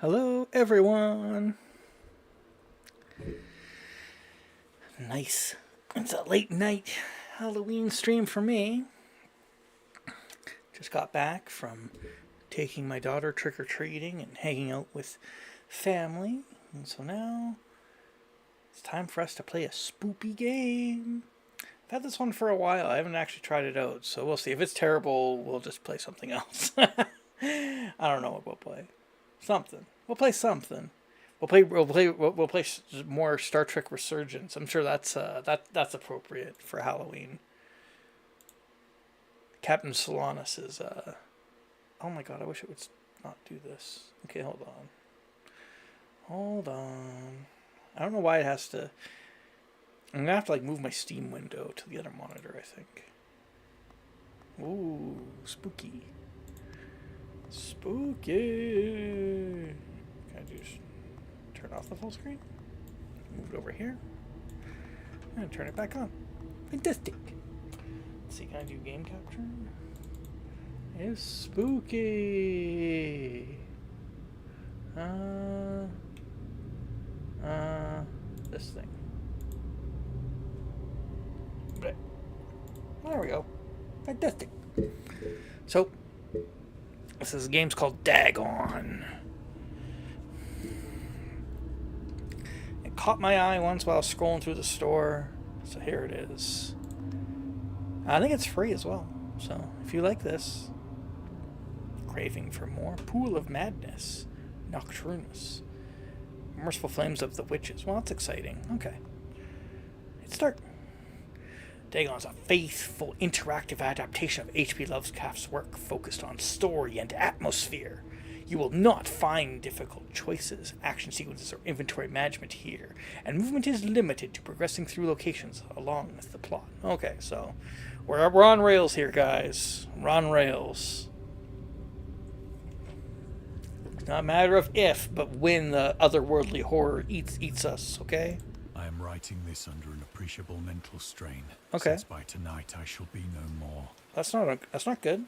Hello, everyone. Nice. It's a late night Halloween stream for me. Just got back from taking my daughter trick-or-treating and hanging out with family. And so now it's time for us to play a spoopy game. I've had this one for a while. I haven't actually tried it out, so we'll see. If it's terrible, we'll just play something else. I don't know what we'll play. Something. We'll play something. We'll play more Star Trek Resurgence. I'm sure that's appropriate for Halloween. Captain Solanas is oh my god, I wish it would not do this. Okay, hold on. I don't know why it has to. I'm gonna have to like move my Steam window to the other monitor, I think. Ooh, spooky. Spooky. Can I just turn off the full screen? Move it over here. And turn it back on. Fantastic. Let's see, can I do game capture? It's spooky. This thing. There we go. Fantastic. So, this game's called Dagon. It caught my eye once while I was scrolling through the store, so here it is. I think it's free as well, so if you like this, craving for more, Pool of Madness, Nocturnus, Merciful Flames of the Witches. Well, that's exciting. Okay. Let's start. Dagon is a faithful, interactive adaptation of H.P. Lovecraft's work focused on story and atmosphere. You will not find difficult choices, action sequences, or inventory management here, and movement is limited to progressing through locations along with the plot. Okay, so we're on rails here, guys. We're on rails. It's not a matter of if, but when the otherworldly horror eats us, okay? I am writing this under an appreciable mental strain. Okay. Since by tonight I shall be no more. That's not good.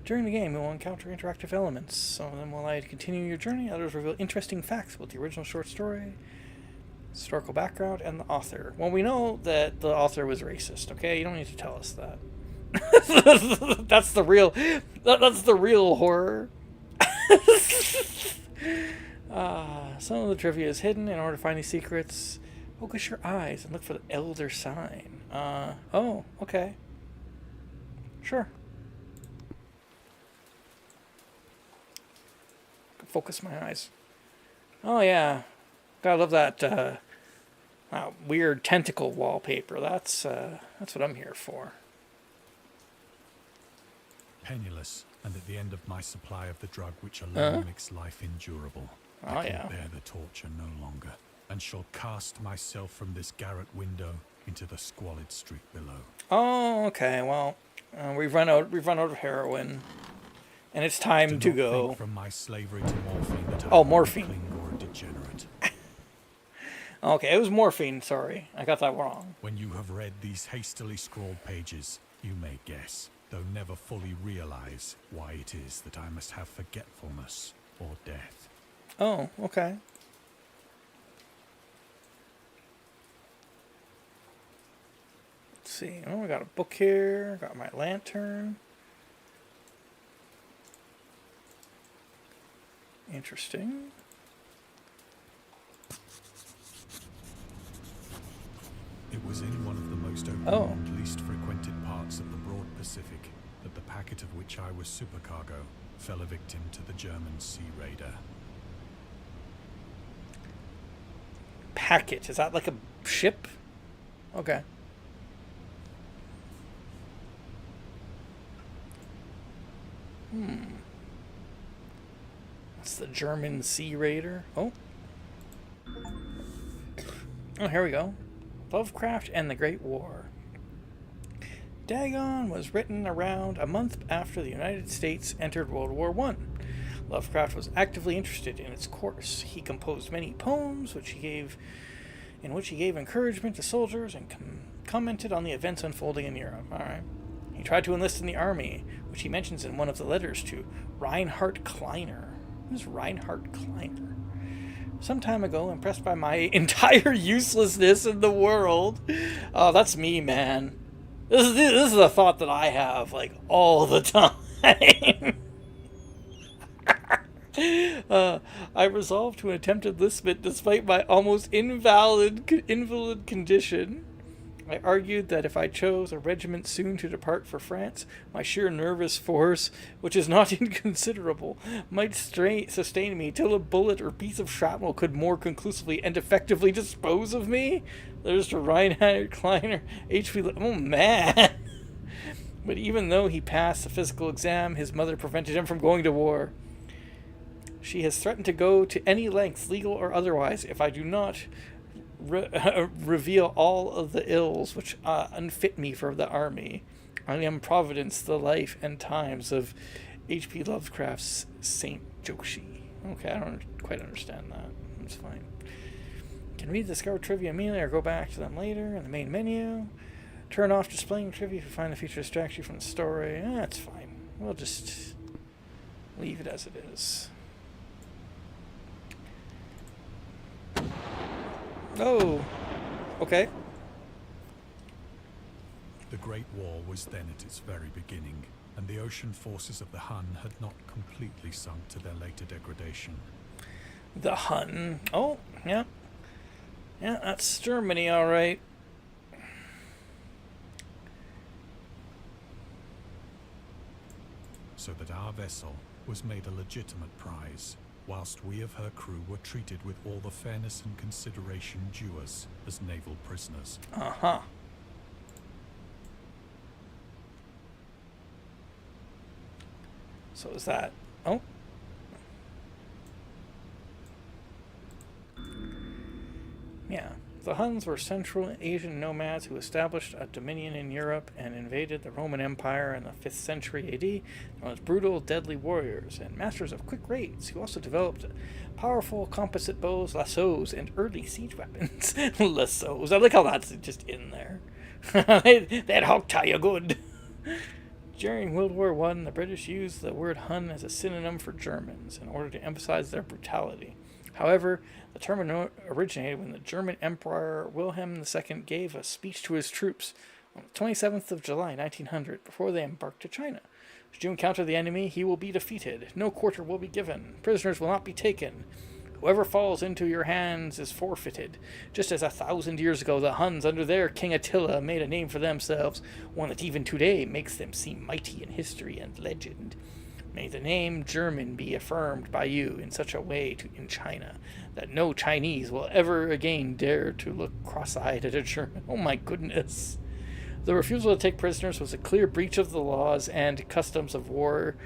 During the game, you will encounter interactive elements. Some of them will allow you to continue your journey. Others reveal interesting facts about the original short story, historical background, and the author. Well, we know that the author was racist, okay? You don't need to tell us that. That's the real. That's the real horror. Some of the trivia is hidden. In order to find these secrets, focus your eyes and look for the elder sign. Oh, okay. Sure. Focus my eyes. Oh yeah, gotta love that weird tentacle wallpaper. That's what I'm here for. Penniless, and at the end of my supply of the drug which alone makes life endurable. Oh, I yeah. can bear the torture no longer, and shall cast myself from this garret window into the squalid street below. Oh, okay. Well, we've run out of heroin, and it's time to Do not go. think from my slavery to morphine that Oh, I'm a morphine. weakling or a degenerate. Okay, it was morphine. Sorry, I got that wrong. When you have read these hastily scrawled pages, you may guess, though never fully realize, why it is that I must have forgetfulness or death. Oh, okay. Let's see. Oh, we got a book here. Got my lantern. Interesting. It was in one of the most open and least frequented parts of the broad Pacific that the packet of which I was supercargo fell a victim to the German sea raider. Packet. Is that like a ship? Okay. That's the German Sea Raider. Oh, here we go. Lovecraft and the Great War. Dagon was written around a month after the United States entered World War I. Lovecraft was actively interested in its course. He composed many poems in which he gave encouragement to soldiers and commented on the events unfolding in Europe. All right. He tried to enlist in the army, which he mentions in one of the letters to Reinhard Kleiner. Who's Reinhard Kleiner? Some time ago, impressed by my entire uselessness in the world. Oh, that's me, man. This is a thought that I have, like, all the time. I resolved to attempt enlistment despite my almost invalid condition. I argued that if I chose a regiment soon to depart for France, my sheer nervous force, which is not inconsiderable, might sustain me till a bullet or piece of shrapnel could more conclusively and effectively dispose of me. There's the Reinhard Kleiner HP. Oh, man. But even though he passed the physical exam, his mother prevented him from going to war. She has threatened to go to any lengths, legal or otherwise, if I do not reveal all of the ills which unfit me for the army. I am Providence, the life and times of H.P. Lovecraft's Saint Joshi. Okay, I don't quite understand that. That's fine. Can read Discover Trivia immediately or go back to them later in the main menu. Turn off displaying trivia if you find the feature distracts you from the story. That's fine. We'll just leave it as it is. Oh, okay. The Great War was then at its very beginning, and the ocean forces of the Hun had not completely sunk to their later degradation. The Hun. Oh, yeah. Yeah, that's Germany, all right. So that our vessel was made a legitimate prize, whilst we of her crew were treated with all the fairness and consideration due us as naval prisoners. Uh-huh. So is that... Oh. Yeah. The Huns were Central Asian nomads who established a dominion in Europe and invaded the Roman Empire in the 5th century AD. Known as brutal, deadly warriors and masters of quick raids who also developed powerful composite bows, lassos, and early siege weapons. Lassos. I like how that's just in there. That hog tie you good. During World War I, the British used the word Hun as a synonym for Germans in order to emphasize their brutality. However, the term originated when the German Emperor Wilhelm II gave a speech to his troops, On the 27th of July, 1900, before they embark to China. Should you encounter the enemy, he will be defeated. No quarter will be given. Prisoners will not be taken. Whoever falls into your hands is forfeited. Just as 1,000 years ago the Huns under their King Attila made a name for themselves, one that even today makes them seem mighty in history and legend. May the name German be affirmed by you in such a way in China that no Chinese will ever again dare to look cross-eyed at a German. Oh my goodness. The refusal to take prisoners was a clear breach of the laws and customs of war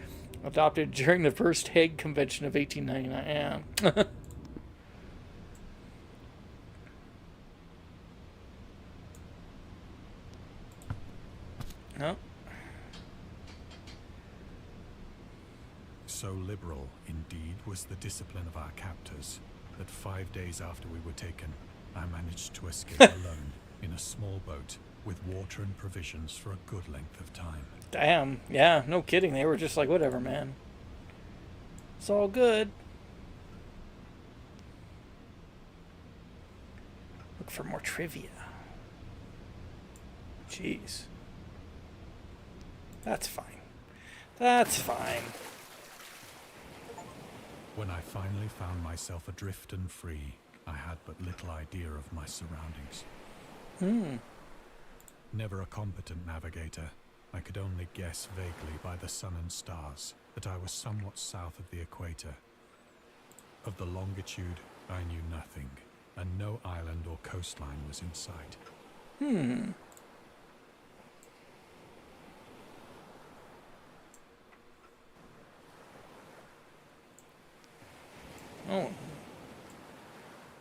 adopted during the First Hague Convention of 1899. No. So liberal, indeed, was the discipline of our captors that 5 days after we were taken, I managed to escape alone in a small boat with water and provisions for a good length of time. Damn. Yeah, no kidding. They were just like, whatever, man. It's all good. Look for more trivia. Jeez. That's fine. That's fine. When I finally found myself adrift and free, I had but little idea of my surroundings. Never a competent navigator, I could only guess vaguely by the sun and stars that I was somewhat south of the equator. Of the longitude, I knew nothing, and no island or coastline was in sight. Oh.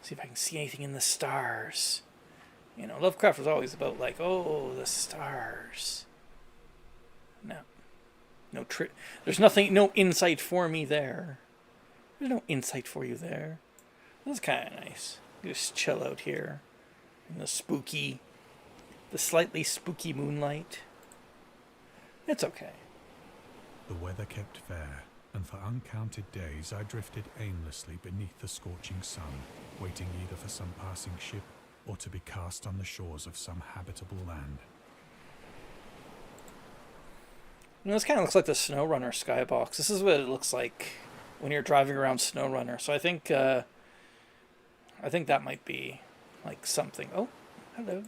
See if I can see anything in the stars. You know, Lovecraft was always about like, oh, the stars. No. There's nothing, no insight for me there. There's no insight for you there. That's kind of nice. Just chill out here. In the slightly spooky moonlight. It's okay. The weather kept fair, and for uncounted days I drifted aimlessly beneath the scorching sun, waiting either for some passing ship or to be cast on the shores of some habitable land. You know, this kind of looks like the SnowRunner skybox. This is what it looks like when you're driving around SnowRunner. So I think that might be like something. Oh, hello.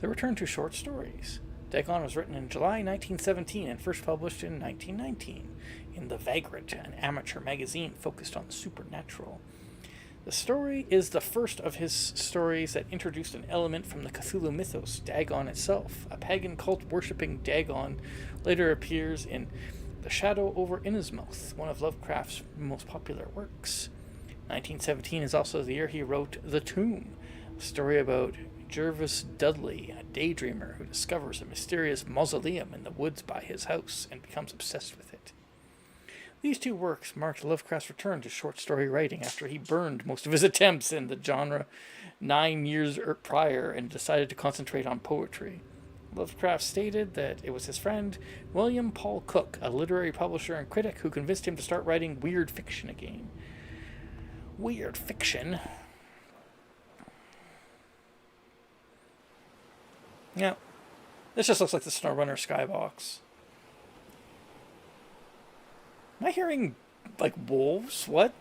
The Return to Short Stories. Dagon was written in July 1917 and first published in 1919 in The Vagrant, an amateur magazine focused on the supernatural. The story is the first of his stories that introduced an element from the Cthulhu mythos, Dagon itself. A pagan cult worshipping Dagon later appears in The Shadow over Innsmouth, one of Lovecraft's most popular works. 1917 is also the year he wrote The Tomb, a story about Jervis Dudley, a daydreamer who discovers a mysterious mausoleum in the woods by his house and becomes obsessed with it. These two works marked Lovecraft's return to short story writing after he burned most of his attempts in the genre 9 years prior and decided to concentrate on poetry. Lovecraft stated that it was his friend William Paul Cook, a literary publisher and critic, who convinced him to start writing weird fiction again. Weird fiction? Yeah. This just looks like the SnowRunner skybox. Am I hearing, like, wolves? What?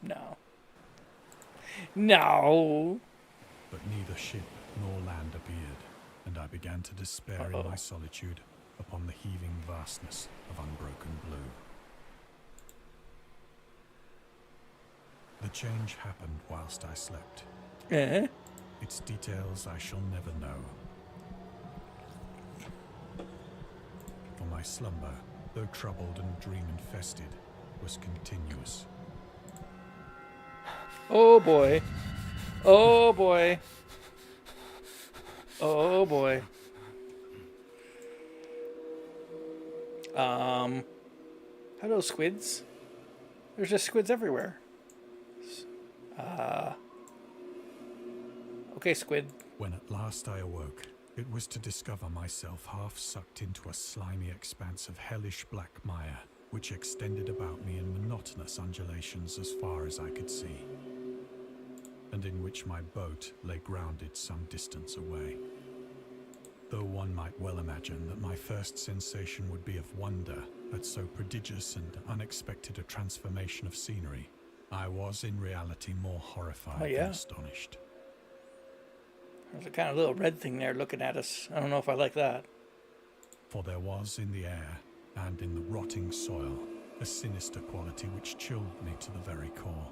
No. No! But neither ship nor land appeared, and I began to despair in my solitude upon the heaving vastness of unbroken blue. The change happened whilst I slept. Eh? Its details I shall never know. For my slumber, though troubled and dream-infested, was continuous. Oh boy. Oh boy. Oh boy. Hello, squids. There's just squids everywhere. Okay, squid. When at last I awoke, it was to discover myself half sucked into a slimy expanse of hellish black mire, which extended about me in monotonous undulations as far as I could see. and in which my boat lay grounded some distance away. Though one might well imagine that my first sensation would be of wonder at so prodigious and unexpected a transformation of scenery, I was in reality more horrified than astonished. There's a kind of little red thing there looking at us. I don't know if I like that. For there was in the air and in the rotting soil a sinister quality which chilled me to the very core.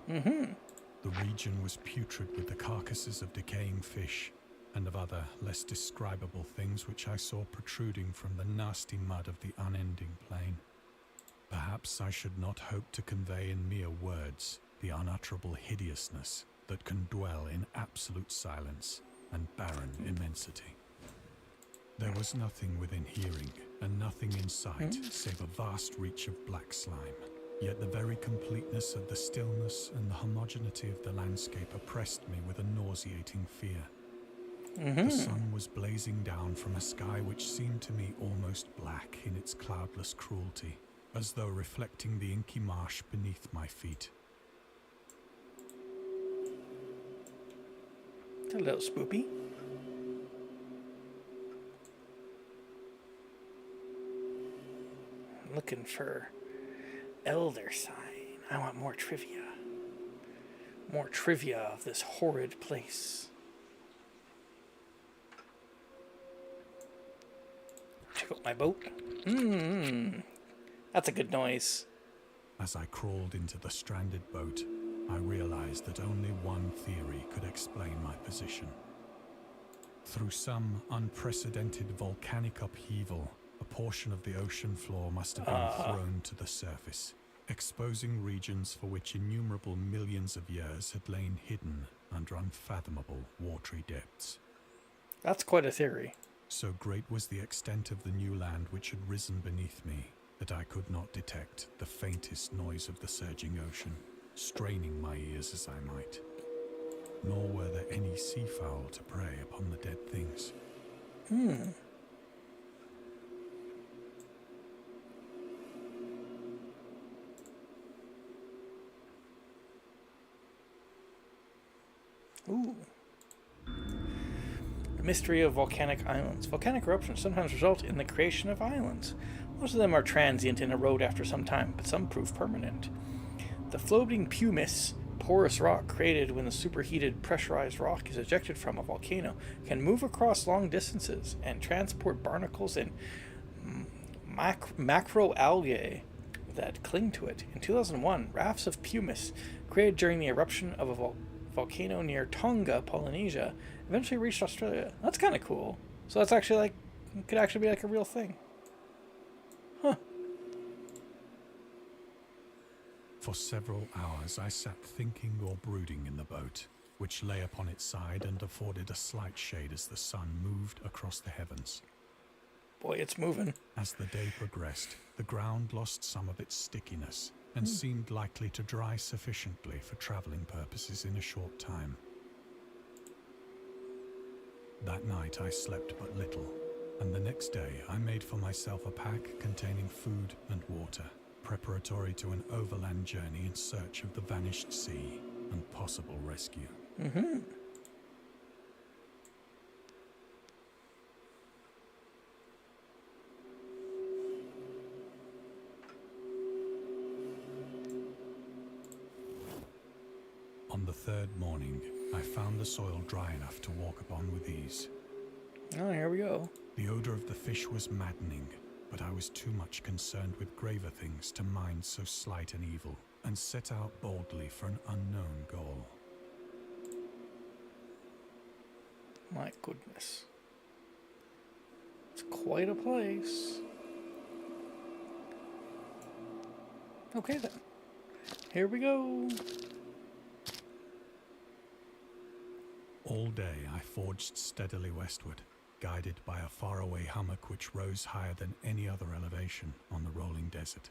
The region was putrid with the carcasses of decaying fish and of other less describable things which I saw protruding from the nasty mud of the unending plain. Perhaps I should not hope to convey in mere words the unutterable hideousness that can dwell in absolute silence and barren immensity. There was nothing within hearing and nothing in sight save a vast reach of black slime. Yet the very completeness of the stillness and the homogeneity of the landscape oppressed me with a nauseating fear. The sun was blazing down from a sky which seemed to me almost black in its cloudless cruelty, as though reflecting the inky marsh beneath my feet. It's a little spoopy. Looking for elder sign. I want more trivia. More trivia of this horrid place. Check out my boat. That's a good noise. As I crawled into the stranded boat, I realized that only one theory could explain my position. Through some unprecedented volcanic upheaval, a portion of the ocean floor must have been thrown to the surface, exposing regions for which innumerable millions of years had lain hidden under unfathomable watery depths. That's quite a theory. So great was the extent of the new land which had risen beneath me that I could not detect the faintest noise of the surging ocean, straining my ears as I might. Nor were there any seafowl to prey upon the dead things. Ooh. The mystery of volcanic islands. Volcanic eruptions sometimes result in the creation of islands. Most of them are transient and erode after some time, but some prove permanent. The floating pumice, porous rock created when the superheated pressurized rock is ejected from a volcano, can move across long distances and transport barnacles and macroalgae that cling to it. In 2001, rafts of pumice created during the eruption of a volcano near Tonga, Polynesia, eventually reached Australia. That's kind of cool. So that's actually like, it could actually be like a real thing. Huh. For several hours I sat thinking or brooding in the boat, which lay upon its side and afforded a slight shade as the sun moved across the heavens. Boy, it's moving. As the day progressed, the ground lost some of its stickiness and seemed likely to dry sufficiently for traveling purposes in a short time. That night I slept but little, and the next day I made for myself a pack containing food and water, preparatory to an overland journey in search of the vanished sea and possible rescue. On the third morning, I found the soil dry enough to walk upon with ease. Oh, here we go. The odor of the fish was maddening, but I was too much concerned with graver things to mind so slight an evil, and set out boldly for an unknown goal. My goodness. It's quite a place. Okay then. Here we go. All day I forged steadily westward, guided by a faraway hummock which rose higher than any other elevation on the rolling desert.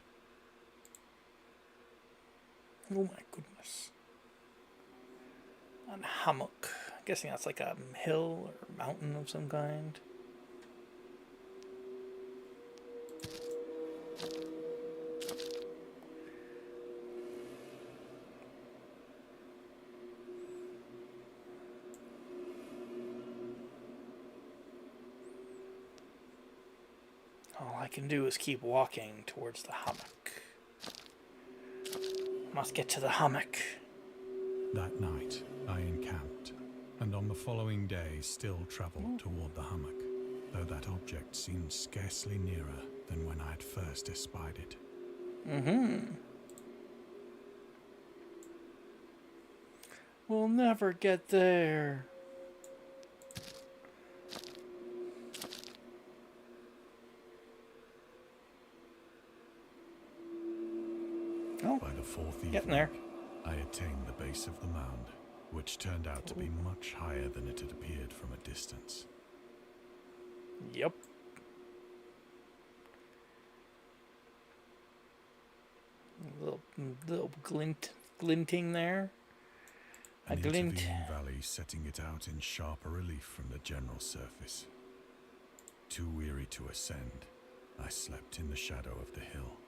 Oh my goodness. A hummock. I'm guessing that's like a hill or mountain of some kind. can do is keep walking towards the hammock. Must get to the hammock. That night, I encamped, and on the following day still travelled toward the hammock, though that object seemed scarcely nearer than when I had first espied it. We'll never get there. Oh, by the fourth getting evening, there. I attained the base of the mound, which turned out to be much higher than it had appeared from a distance. Yep. Little glinting there. A An glint. intervening valley setting it out in sharper relief from the general surface. Too weary to ascend, I slept in the shadow of the hill.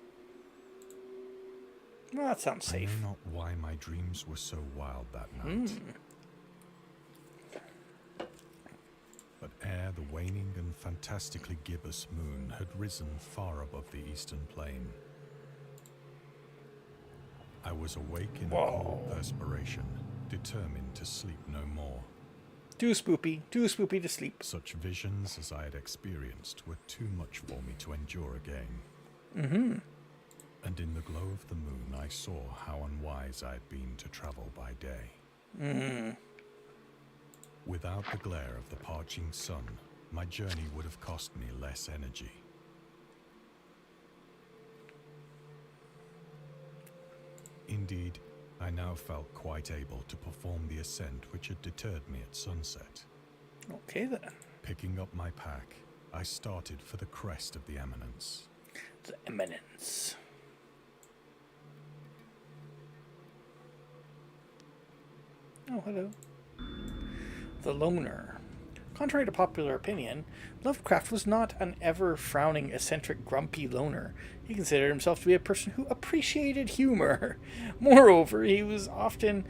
Well, that sounds safe. I know not why my dreams were so wild that night. But ere the waning and fantastically gibbous moon had risen far above the eastern plain, I was awake in a cold perspiration, determined to sleep no more. Too spoopy to sleep. Such visions as I had experienced were too much for me to endure again. And in the glow of the moon, I saw how unwise I had been to travel by day. Without the glare of the parching sun, my journey would have cost me less energy. Indeed, I now felt quite able to perform the ascent which had deterred me at sunset. Okay then. Picking up my pack, I started for the crest of the eminence. The eminence. Oh, hello. The loner. Contrary to popular opinion, Lovecraft was not an ever-frowning, eccentric, grumpy loner. He considered himself to be a person who appreciated humor. Moreover, he would often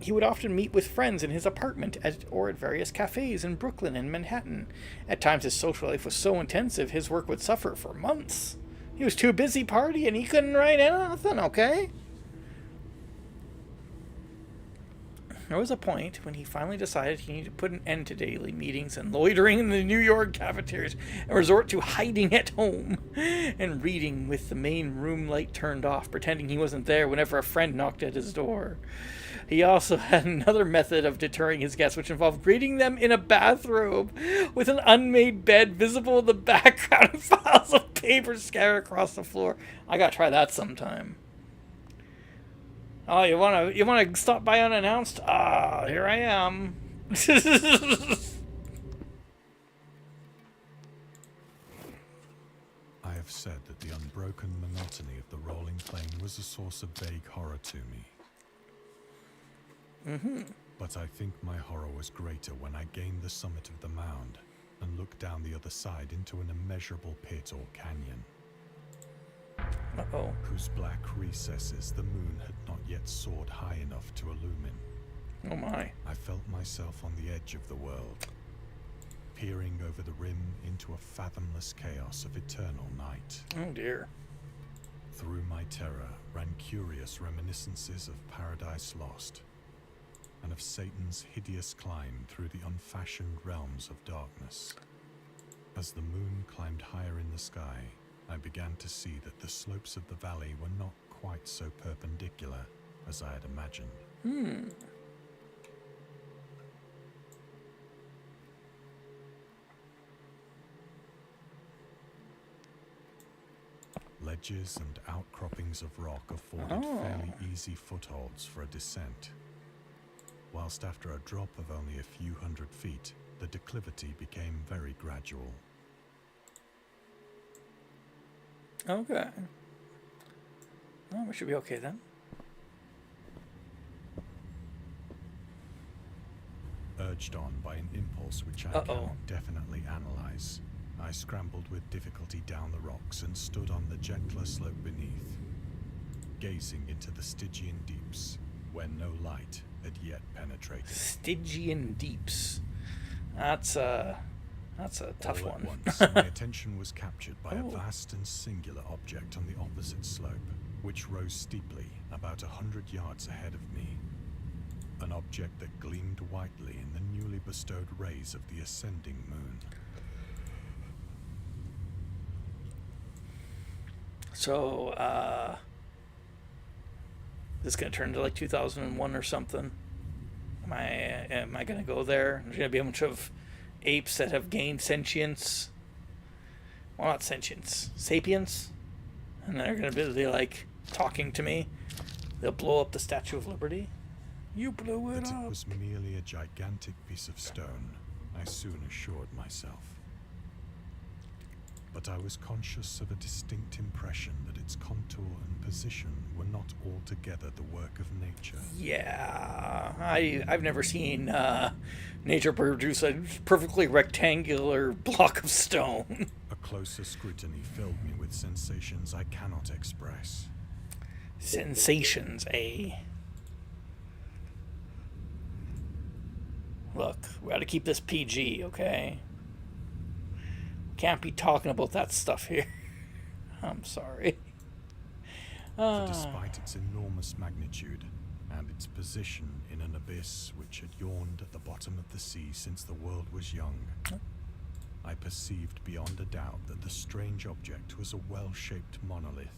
meet with friends in his apartment or at various cafes in Brooklyn and Manhattan. At times his social life was so intensive his work would suffer for months. He was too busy partying, he couldn't write anything, okay? There was a point when he finally decided he needed to put an end to daily meetings and loitering in the New York cafeterias and resort to hiding at home and reading with the main room light turned off, pretending he wasn't there whenever a friend knocked at his door. He also had another method of deterring his guests, which involved greeting them in a bathrobe with an unmade bed visible in the background and piles of paper scattered across the floor. I gotta try that sometime. Oh, you wanna stop by unannounced? Ah, here I am. I have said that the unbroken monotony of the rolling plain was a source of vague horror to me. But I think my horror was greater when I gained the summit of the mound and looked down the other side into an immeasurable pit or canyon. Uh-oh. Whose black recesses the moon had not yet soared high enough to illumine. Oh my. I felt myself on the edge of the world, peering over the rim into a fathomless chaos of eternal night. Oh dear. Through my terror ran curious reminiscences of Paradise Lost, and of Satan's hideous climb through the unfashioned realms of darkness. As the moon climbed higher in the sky, I began to see that the slopes of the valley were not quite so perpendicular as I had imagined. Ledges and outcroppings of rock afforded fairly easy footholds for a descent, whilst after a drop of only a few hundred feet, the declivity became very gradual. Okay. Well, we should be okay then. Urged on by an impulse which I cannot definitely analyze, I scrambled with difficulty down the rocks and stood on the gentler slope beneath, gazing into the Stygian deeps, where no light had yet penetrated. Stygian deeps. That's a That's a tough All at one. once, my attention was captured by a Oh. vast and singular object on the opposite slope, which rose steeply about 100 yards ahead of me. An object that gleamed whitely in the newly bestowed rays of the ascending moon. So, this is gonna turn into like 2001 or something. Am I gonna go there? There's gonna be a bunch of apes that have gained sentience. Well, not sentience, sapience, and they're gonna be like talking to me. They'll blow up the Statue of Liberty. You blew it That up. it was merely a gigantic piece of stone, I soon assured myself. But I was conscious of a distinct impression that its contour and position were not altogether the work of nature. Yeah, I've never seen nature produce a perfectly rectangular block of stone. A closer scrutiny filled me with sensations I cannot express. Sensations, eh? Look, we gotta keep this PG, okay? Can't be talking about that stuff here. I'm sorry. For despite its enormous magnitude and its position in an abyss which had yawned at the bottom of the sea since the world was young, I perceived beyond a doubt that the strange object was a well-shaped monolith,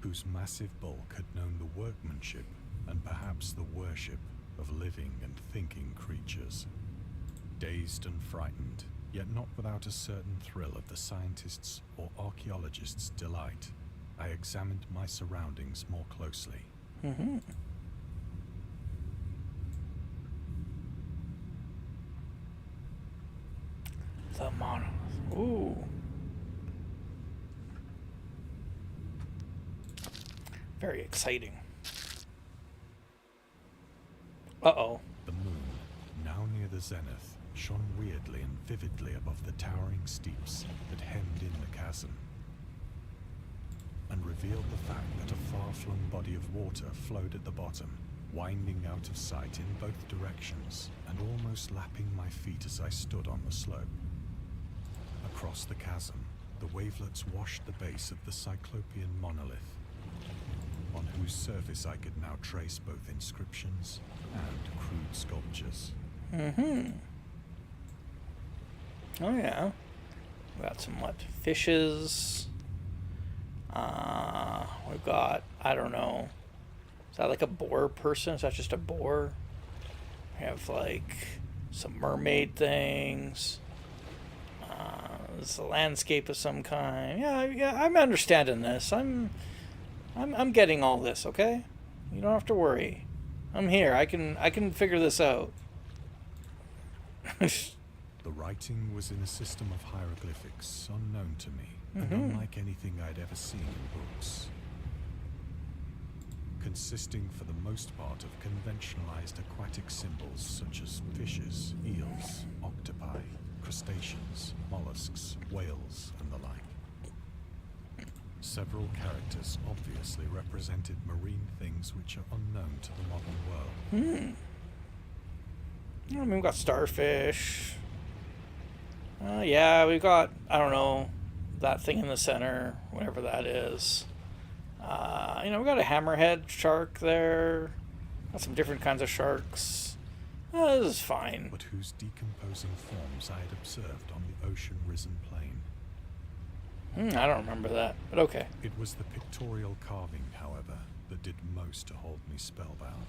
whose massive bulk had known the workmanship and perhaps the worship of living and thinking creatures. Dazed and frightened, yet not without a certain thrill of the scientist's or archaeologist's delight, I examined my surroundings more closely. Mm-hmm. The monolith. Ooh. Very exciting. Uh-oh. The moon, now near the zenith, shone weirdly and vividly above the towering steeps that hemmed in the chasm, and revealed the fact that a far-flung body of water flowed at the bottom, winding out of sight in both directions and almost lapping my feet as I stood on the slope. Across the chasm, the wavelets washed the base of the Cyclopean monolith, on whose surface I could now trace both inscriptions and crude sculptures. Mm-hmm. Oh, yeah. We got some, what, fishes. We've got, I don't know. Is that like a boar person? Is that just a boar? We have, like, some mermaid things. It's a landscape of some kind. Yeah, I'm understanding this. I'm getting all this, okay? You don't have to worry. I'm here. I can figure this out. The writing was in a system of hieroglyphics unknown to me, and unlike anything I'd ever seen in books. Consisting for the most part of conventionalized aquatic symbols such as fishes, eels, octopi, crustaceans, mollusks, whales, and the like. Several characters obviously represented marine things which are unknown to the modern world. I mean, we've got starfish. Yeah, we've got, I don't know, that thing in the center, whatever that is. We've got a hammerhead shark there. Got some different kinds of sharks. This is fine. But whose decomposing forms I had observed on the ocean-risen plain. I don't remember that, but okay. It was the pictorial carving, however, that did most to hold me spellbound.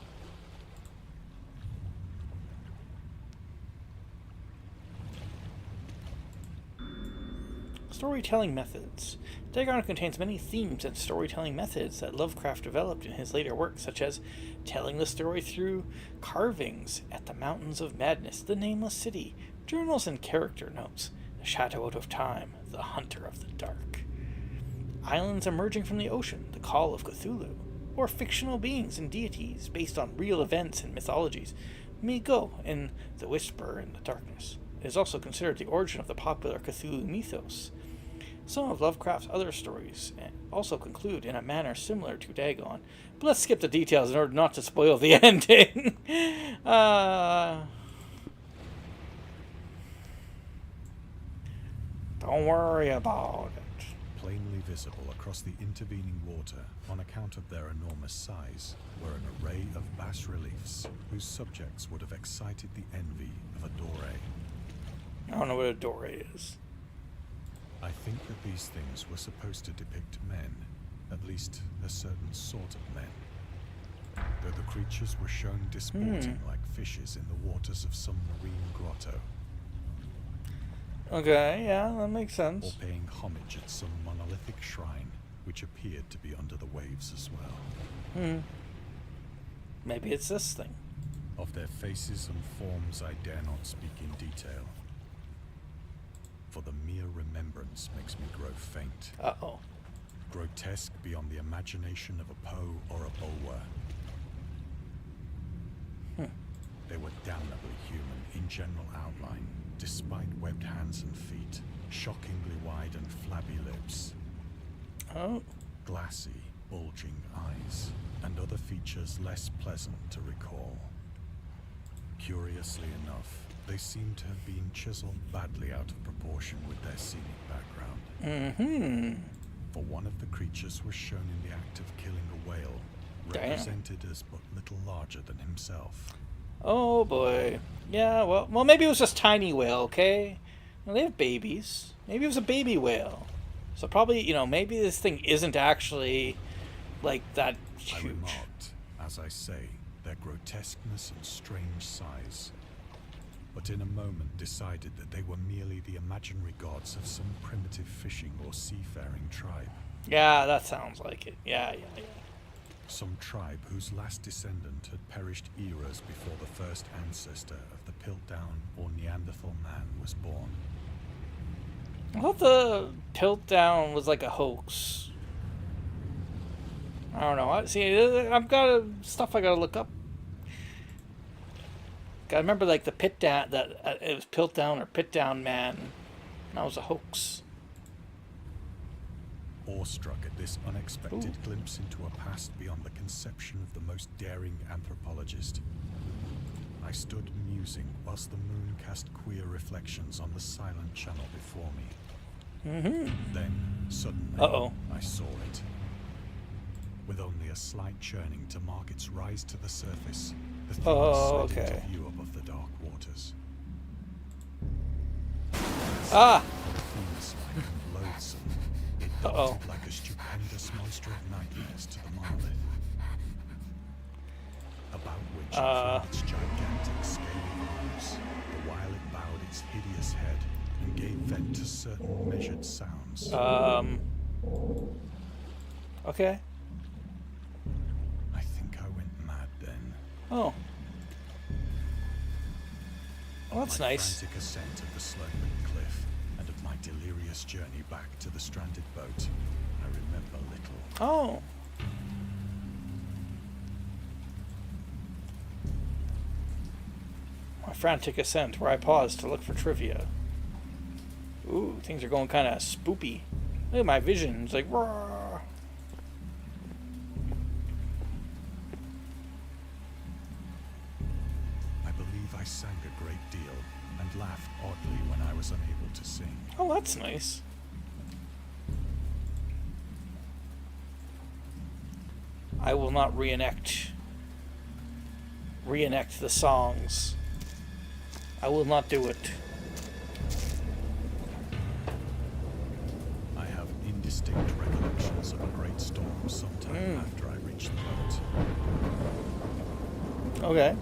Storytelling methods. Dagon contains many themes and storytelling methods that Lovecraft developed in his later works, such as telling the story through carvings at the Mountains of Madness, the Nameless City, journals and character notes, the Shadow Out of Time, the Hunter of the Dark, islands emerging from the ocean, the Call of Cthulhu, or fictional beings and deities based on real events and mythologies, Mi-Go in The Whisperer in the Darkness. It is also considered the origin of the popular Cthulhu mythos. Some of Lovecraft's other stories also conclude in a manner similar to Dagon, but let's skip the details in order not to spoil the ending. Don't worry about it. Plainly visible across the intervening water, on account of their enormous size, were an array of bas-reliefs whose subjects would have excited the envy of a doré. I don't know what a doré is. I think that these things were supposed to depict men, at least a certain sort of men. Though the creatures were shown disporting like fishes in the waters of some marine grotto. Okay, yeah, that makes Or sense. paying homage at some monolithic shrine, which appeared to be under the waves as well. Maybe it's this thing. Of their faces and forms I dare not speak in detail, for the mere remembrance makes me grow faint. Uh-oh. Grotesque beyond the imagination of a Poe or a Bulwer. They were damnably human in general outline, despite webbed hands and feet, shockingly wide and flabby lips, Oh. glassy, bulging eyes, and other features less pleasant to recall. Curiously enough, they seem to have been chiseled badly out of proportion with their scenic background. For one of the creatures was shown in the act of killing a whale, Damn. represented as but little larger than himself. Oh boy. Yeah, well, maybe it was just tiny whale, okay? Well, they have babies. Maybe it was a baby whale. So probably, maybe this thing isn't actually, like, that I huge. remarked, as I say, their grotesqueness and strange size, but in a moment decided that they were merely the imaginary gods of some primitive fishing or seafaring tribe. Yeah, that sounds like it. Yeah. Some tribe whose last descendant had perished eras before the first ancestor of the Piltdown or Neanderthal man was born. I thought the Piltdown was like a hoax. I don't know. See, I've got stuff I gotta look up. I remember like the pit down that it was Piltdown or Pitdown man. That was a hoax. Awestruck at this unexpected glimpse into a past beyond the conception of the most daring anthropologist, I stood musing whilst the moon cast queer reflections on the silent channel before me. Then, suddenly, I saw it. With only a slight churning to mark its rise to the surface, the thing slid into view above the dark waters. Fiend-like and loathsome, it darted like a stupendous monster of nightmares to the monolith, about which it flung its gigantic scaly arms, the while it bowed its hideous head and gave vent to certain measured sounds. Okay. I think I went mad then. Oh. Well, that's My nice. frantic ascent of the sloping cliff and of my delirious journey back to the stranded boat, I remember little. Oh. My frantic ascent, where I paused to look for trivia. Ooh, things are going kind of spoopy. Look at my vision. It's like, roar. I believe I sang a great deal and laughed oddly when I was unable to sing. Oh, that's nice. I will not reenact the songs. I will not do it. I have indistinct recollections of a great storm sometime after I reached the boat. Okay.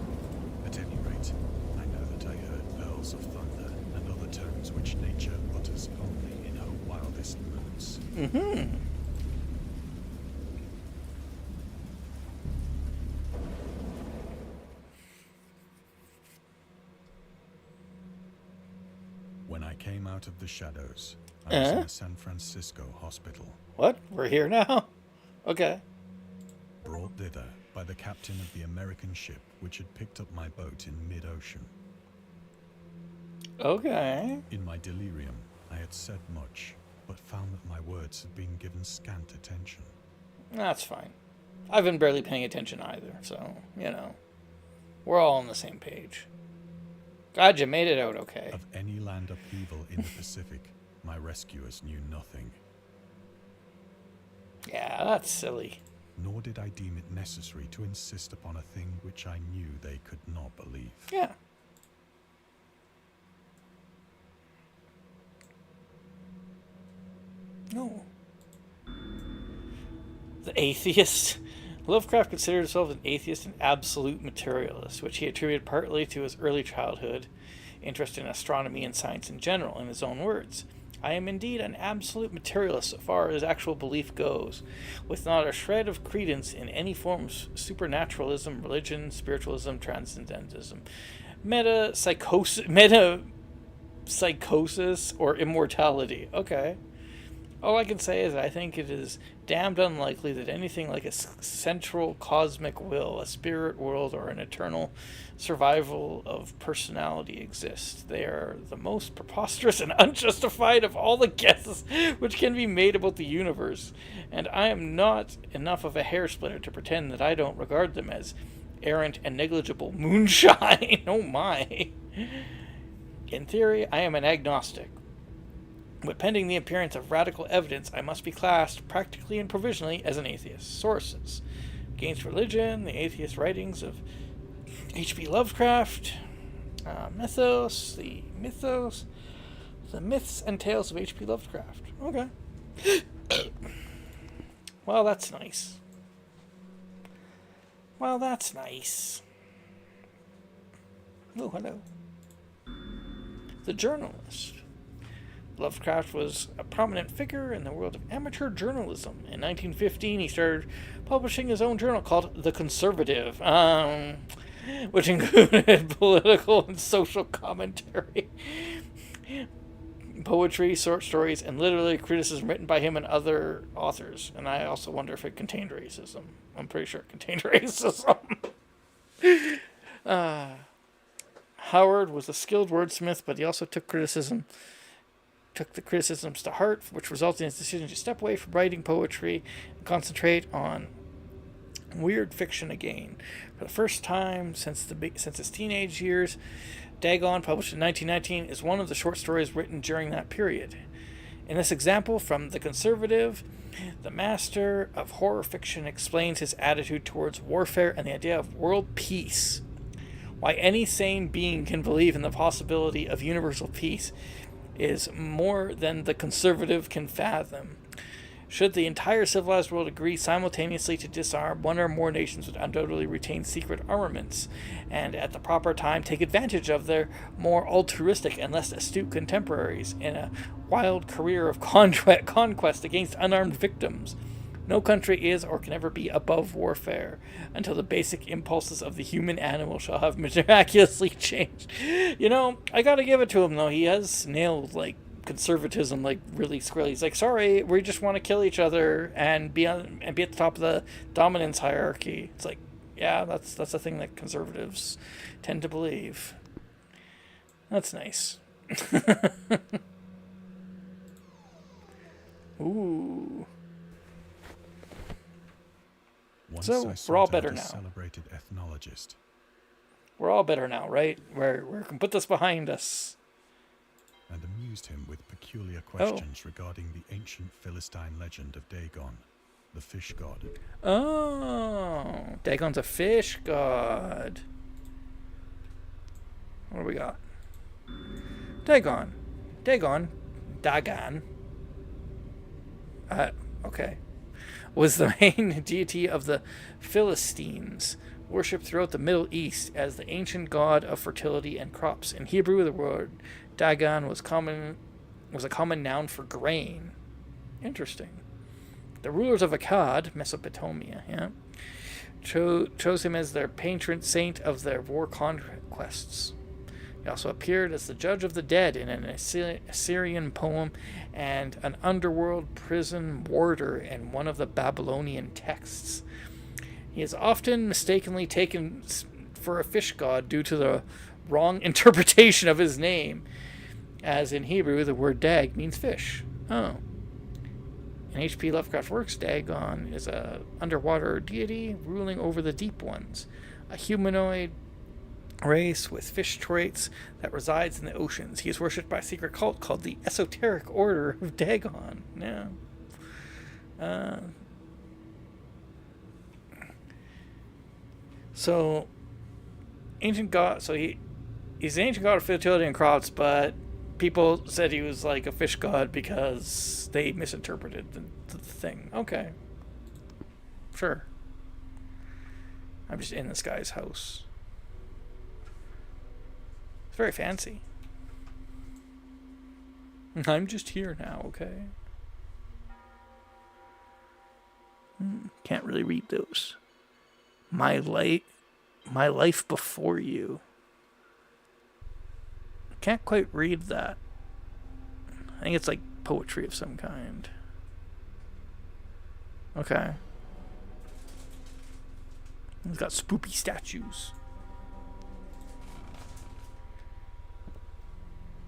At any rate, I know that I heard pearls of thunder and other tones which nature utters only in her wildest moods. When I came out of the shadows, I was in a San Francisco hospital, What? We're here now? Okay. brought thither by the captain of the American ship which had picked up my boat in mid-ocean. Okay. In my delirium, I had said much, but found that my words had been given scant attention. That's fine. I've been barely paying attention either, so, we're all on the same page. Glad you made it out okay. Of any land upheaval in the Pacific, my rescuers knew nothing. Yeah, that's silly. Nor did I deem it necessary to insist upon a thing which I knew they could not believe. Yeah. No. The atheist. Lovecraft considered himself an atheist and absolute materialist, which he attributed partly to his early childhood interest in astronomy and science in general. In his own words, I am indeed an absolute materialist so far as actual belief goes, with not a shred of credence in any form of supernaturalism, religion, spiritualism, transcendentism, metapsychosis, or immortality. Okay. All I can say is I think it is damned unlikely that anything like a central cosmic will, a spirit world, or an eternal survival of personality exists. They are the most preposterous and unjustified of all the guesses which can be made about the universe, and I am not enough of a hair splitter to pretend that I don't regard them as errant and negligible moonshine. Oh my. In theory, I am an agnostic. But pending the appearance of radical evidence, I must be classed, practically and provisionally, as an atheist. Sources: Against Religion, the Atheist Writings of H.P. Lovecraft, the Myths and Tales of H.P. Lovecraft. Okay. Well, that's nice. Well, that's nice. Oh, hello. The Journalist. Lovecraft was a prominent figure in the world of amateur journalism. In 1915, he started publishing his own journal called The Conservative, which included political and social commentary, poetry, short stories, and literary criticism written by him and other authors. And I also wonder if it contained racism. I'm pretty sure it contained racism. Howard was a skilled wordsmith, but he also took the criticisms to heart, which resulted in his decision to step away from writing poetry and concentrate on weird fiction again. For the first time since his teenage years, Dagon, published in 1919, is one of the short stories written during that period. In this example from The Conservative, the master of horror fiction explains his attitude towards warfare and the idea of world peace. Why any sane being can believe in the possibility of universal peace is more than the Conservative can fathom. Should the entire civilized world agree simultaneously to disarm, one or more nations would undoubtedly retain secret armaments, and at the proper time take advantage of their more altruistic and less astute contemporaries in a wild career of conquest against unarmed victims. No country is or can ever be above warfare until the basic impulses of the human animal shall have miraculously changed. You know, I gotta give it to him, though. He has nailed, conservatism, really squarely. He's like, sorry, we just want to kill each other and be at the top of the dominance hierarchy. It's like, yeah, that's a thing that conservatives tend to believe. That's nice. Ooh. So, we're all better now. Celebrated ethnologist. We're all better now, right? We can put this behind us. And amused him with peculiar questions regarding the ancient Philistine legend of Dagon, the fish god. Oh, Dagon's a fish god. What do we got? Dagon. Okay. Was the main deity of the Philistines, worshipped throughout the Middle East as the ancient god of fertility and crops. In Hebrew, the word Dagon was a common noun for grain. Interesting. The rulers of Akkad, Mesopotamia, chose him as their patron saint of their war conquests. He also appeared as the judge of the dead in an Assyrian poem and an underworld prison warder in one of the Babylonian texts. He is often mistakenly taken for a fish god due to the wrong interpretation of his name, as in Hebrew the word dag means fish. Oh. In H.P. Lovecraft works, Dagon is a underwater deity ruling over the deep ones, a humanoid race with fish traits that resides in the oceans. He is worshipped by a secret cult called the Esoteric Order of Dagon. Yeah. So, ancient god. So he's an ancient god of fertility and crops, but people said he was like a fish god because they misinterpreted the thing. Okay. Sure. I'm just in this guy's house. It's very fancy. I'm just here now, okay? Can't really read those. My life before you. Can't quite read that. I think it's like poetry of some kind. Okay. He's got spoopy statues.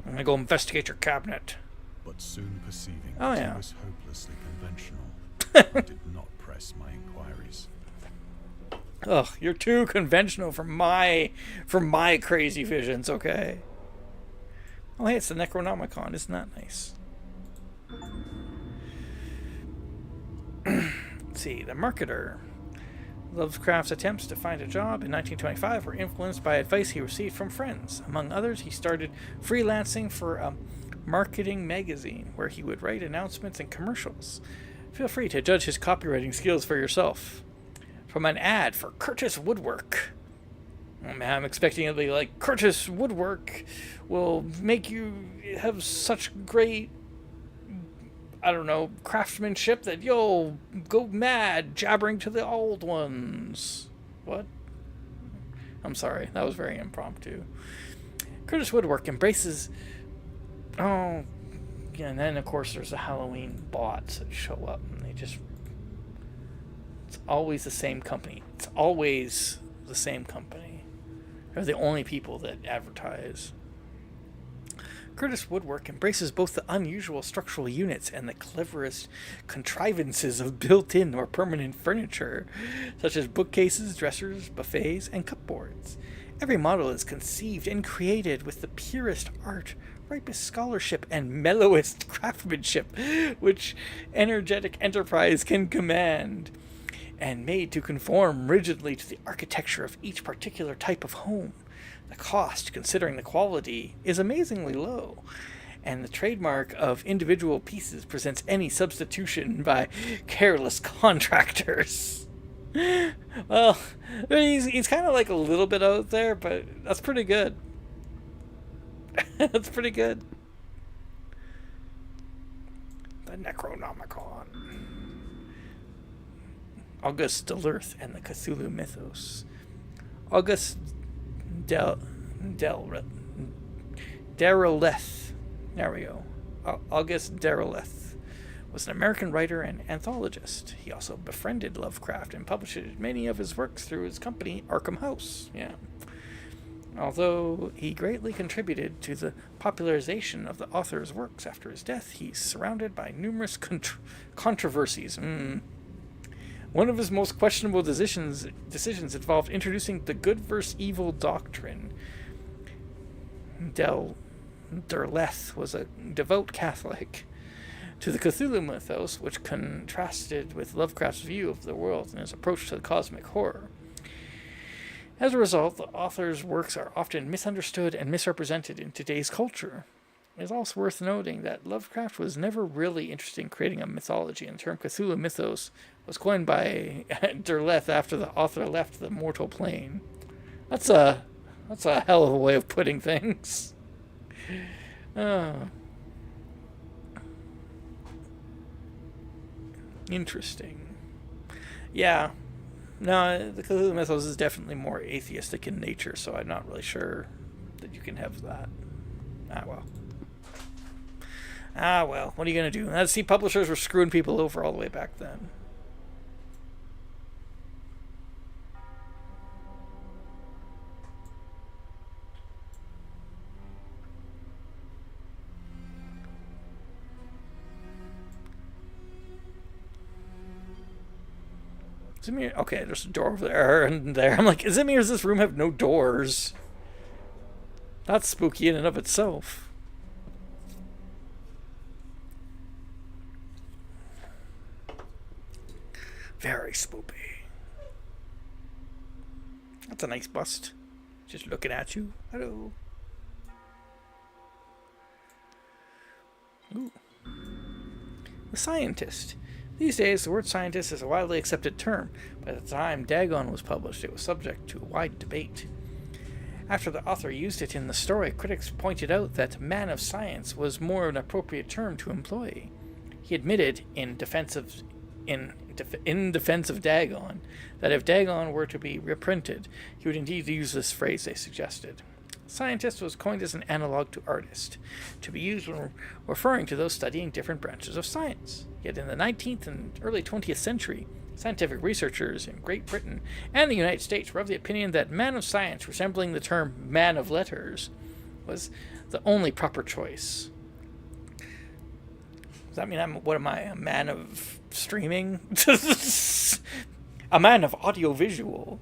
I'm gonna go investigate your cabinet. But soon perceiving Oh, that yeah. he was hopelessly conventional, I did not press my inquiries. Ugh, you're too conventional for my crazy visions, okay? Oh, hey, it's the Necronomicon. Isn't that nice? Let's see, the marketer. Lovecraft's attempts to find a job in 1925 were influenced by advice he received from friends. Among others, he started freelancing for a marketing magazine where he would write announcements and commercials. Feel free to judge his copywriting skills for yourself. From an ad for Curtis Woodwork. Oh, man, I'm expecting it to be like, Curtis Woodwork will make you have such great, I don't know, craftsmanship that you'll go mad jabbering to the old ones. What? I'm sorry, that was very impromptu. Curtis Woodwork embraces... Oh, yeah, and then of course there's the Halloween bots that show up and they just... It's always the same company. It's always the same company. They're the only people that advertise. Curtis Woodwork embraces both the unusual structural units and the cleverest contrivances of built-in or permanent furniture, such as bookcases, dressers, buffets, and cupboards. Every model is conceived and created with the purest art, ripest scholarship, and mellowest craftsmanship which energetic enterprise can command, and made to conform rigidly to the architecture of each particular type of home. The cost, considering the quality, is amazingly low, and the trademark of individual pieces presents any substitution by careless contractors. Well, he's kind of like a little bit out there, but that's pretty good. That's pretty good. The Necronomicon. August Delirth and the Cthulhu Mythos. August Dereleth. There we go. August Dereleth was an American writer and anthologist. He also befriended Lovecraft and published many of his works through his company, Arkham House. Yeah. Although he greatly contributed to the popularization of the author's works after his death, he's surrounded by numerous controversies. One of his most questionable decisions involved introducing the good versus evil doctrine. Derleth was a devout Catholic to the Cthulhu mythos, which contrasted with Lovecraft's view of the world and his approach to the cosmic horror. As a result, the author's works are often misunderstood and misrepresented in today's culture. It is also worth noting that Lovecraft was never really interested in creating a mythology, and the term Cthulhu mythos was coined by Derleth after the author left the mortal plane. That's a hell of a way of putting things. Interesting. Yeah. No, the Cthulhu mythos is definitely more atheistic in nature, so I'm not really sure that you can have that. Ah, well. What are you going to do? See, publishers were screwing people over all the way back then. Zamir, okay, there's a door over there and there. I'm like, Zamir, does this room have no doors? That's spooky in and of itself. Very spoopy. That's a nice bust. Just looking at you. Hello. Ooh. The scientist. These days, the word scientist is a widely accepted term. By the time Dagon was published, it was subject to wide debate. After the author used it in the story, critics pointed out that man of science was more an appropriate term to employ. He admitted, in defense of Dagon, that if Dagon were to be reprinted, he would indeed use this phrase they suggested. Scientist was coined as an analog to artist, to be used when referring to those studying different branches of science. Yet in the 19th and early 20th century, scientific researchers in Great Britain and the United States were of the opinion that man of science, resembling the term man of letters, was the only proper choice. Does that mean what am I, a man of streaming? A man of audiovisual.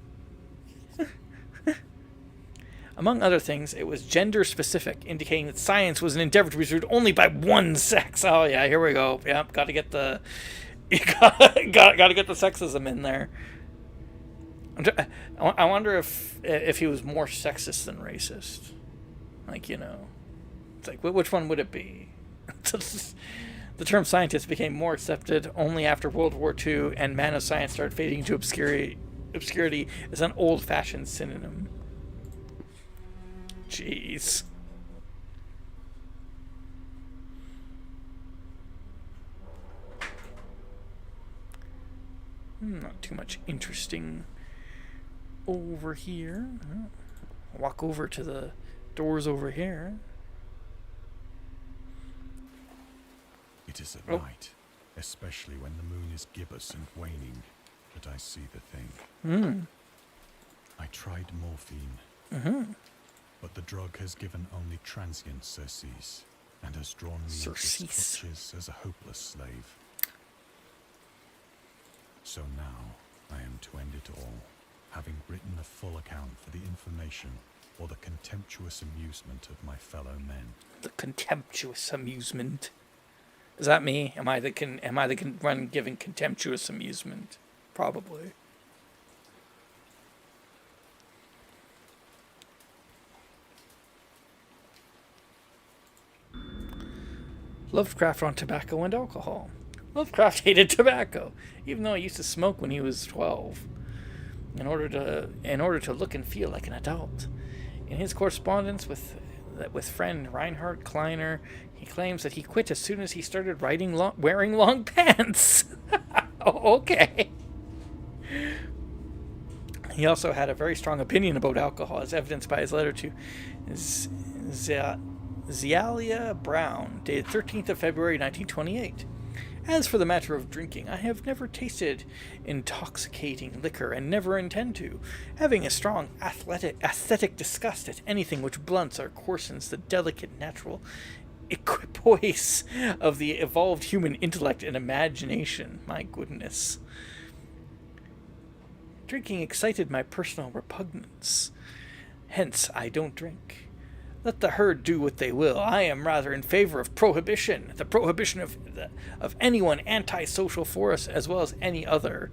Among other things, it was gender-specific, indicating that science was an endeavor to be pursued only by one sex. Oh yeah, here we go. Yep, got to get the got to get the sexism in there. I wonder if he was more sexist than racist. Like, you know, it's like which one would it be? The term scientist became more accepted only after World War II, and man of science started fading into obscurity as an old-fashioned synonym. Jeez. Not too much interesting over here. Walk over to the doors over here. It is at night, especially when the moon is gibbous and waning, that I see the thing. I tried morphine, but the drug has given only transient surcease, and has drawn me into its clutches as a hopeless slave. So now I am to end it all, having written a full account for the information or the contemptuous amusement of my fellow men. The contemptuous amusement. Is that me? Am I the one giving contemptuous amusement? Probably. Lovecraft on tobacco and alcohol. Lovecraft hated tobacco, even though he used to smoke when he was 12, in order to look and feel like an adult. In his correspondence with friend Reinhard Kleiner, he claims that he quit as soon as he started wearing long pants. Okay. He also had a very strong opinion about alcohol, as evidenced by his letter to Zealia Brown, dated 13th of February 1928. As for the matter of drinking, I have never tasted intoxicating liquor and never intend to, having a strong aesthetic disgust at anything which blunts or coarsens the delicate natural equipoise of the evolved human intellect and imagination. My goodness. Drinking excited my personal repugnance. Hence, I don't drink. Let the herd do what they will. I am rather in favor of prohibition. The prohibition of anyone antisocial for us as well as any other.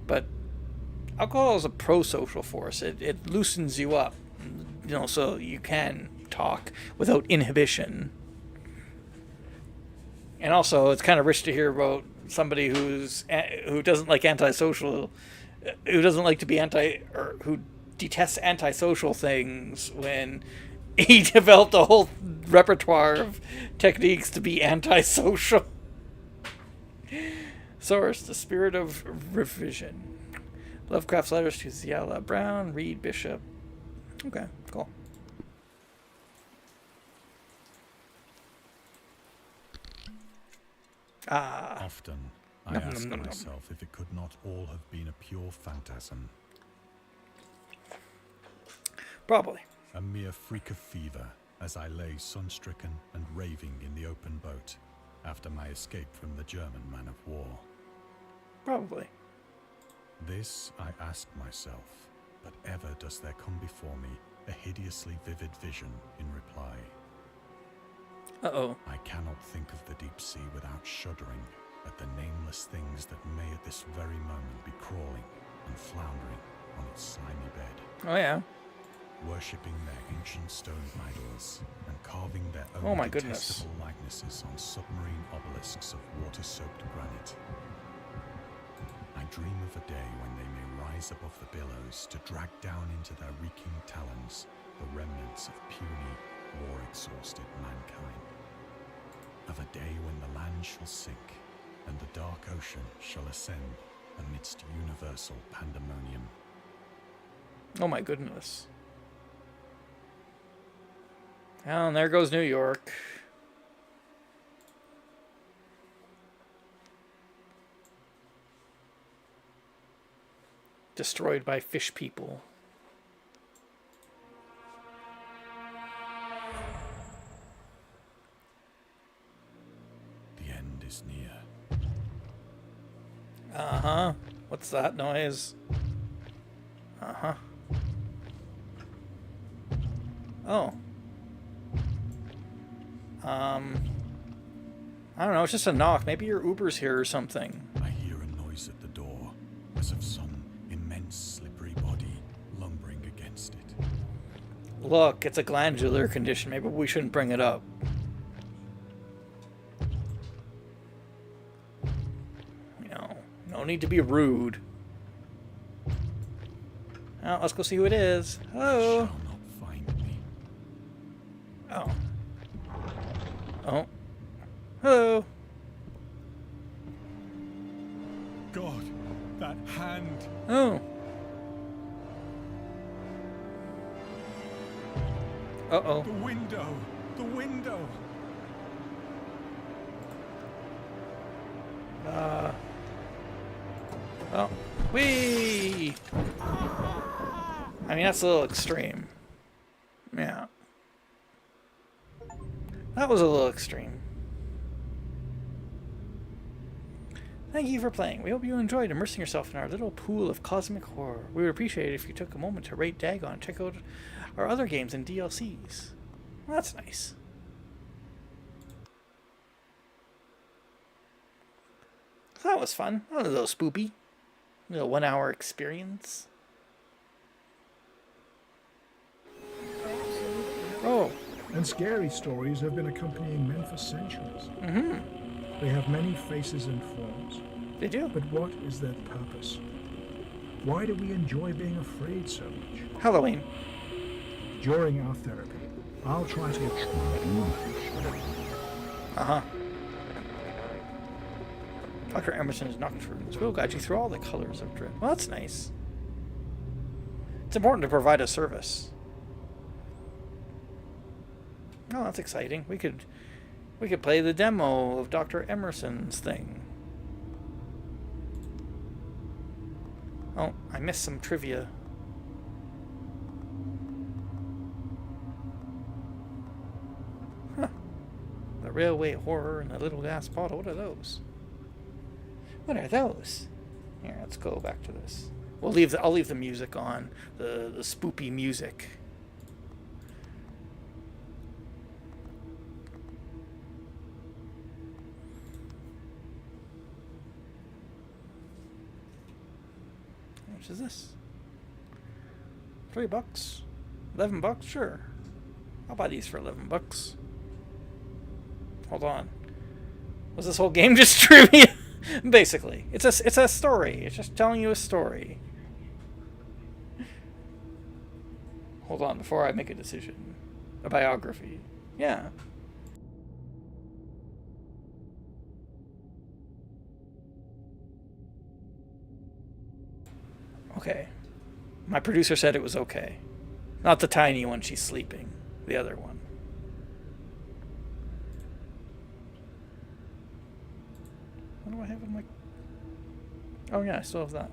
But alcohol is a pro-social force. It loosens you up, you know, so you can talk without inhibition. And also, it's kind of rich to hear about somebody who doesn't like antisocial, who doesn't like to be or who detests antisocial things when he developed a whole repertoire of techniques to be antisocial. Source: The Spirit of Revision. Lovecraft's letters to Zealia Brown, Reed Bishop. Okay, cool. Often I ask myself if it could not all have been a pure phantasm. Probably. A mere freak of fever as I lay sun-stricken and raving in the open boat after my escape from the German man of war. Probably. This I ask myself, but ever does there come before me a hideously vivid vision in reply. Uh-oh. I cannot think of the deep sea without shuddering at the nameless things that may at this very moment be crawling and floundering on its slimy bed, Oh, yeah. worshipping their ancient stone idols and carving their own Oh, my goodness. detestable likenesses on submarine obelisks of water-soaked granite. I dream of a day when they may rise above the billows to drag down into their reeking talons the remnants of puny, war-exhausted mankind. Of a day when the land shall sink and the dark ocean shall ascend amidst universal pandemonium. Oh, my goodness. Well, and there goes New York. Destroyed by fish people. The end is near. Uh-huh. What's that noise? Uh-huh. Oh. I don't know, it's just a knock. Maybe your Uber's here or something. I hear a noise at the door, as of some immense slippery body lumbering against it. Look, it's a glandular condition. Maybe we shouldn't bring it up. You know, no need to be rude. Well, let's go see who it is. Hello. Shall not find me. Oh. Oh. Hello. God, that hand! Oh. Uh-oh. The window! The window! Oh. Whee! I mean, that's a little extreme. Yeah. That was a little extreme. Thank you for playing. We hope you enjoyed immersing yourself in our little pool of cosmic horror. We would appreciate it if you took a moment to rate Dagon and check out our other games and DLCs. Well, that's nice. So that was fun. That was a little spoopy. A little 1 hour experience. Oh. And scary stories have been accompanying men for centuries. Mm-hmm. They have many faces and forms. They do. But what is their purpose? Why do we enjoy being afraid so much? Halloween. During our therapy, I'll try to... Uh-huh. Dr. Emerson's Nocturnes will guide you through all the colors of dread. Well, that's nice. It's important to provide a service. Oh, that's exciting. We could play the demo of Dr. Emerson's thing. Oh, I missed some trivia. Huh. The railway horror and the little gas bottle. What are those? What are those? Here, let's go back to this. I'll leave the music on. The spoopy music. How much is this? $3? $11? Sure. I'll buy these for $11. Hold on. Was this whole game just trivia? Basically, it's a story. It's just telling you a story. Hold on, before I make a decision. A biography. Yeah. Okay. My producer said it was okay. Not the tiny one, she's sleeping. The other one. What do I have in my... Oh yeah, I still have that.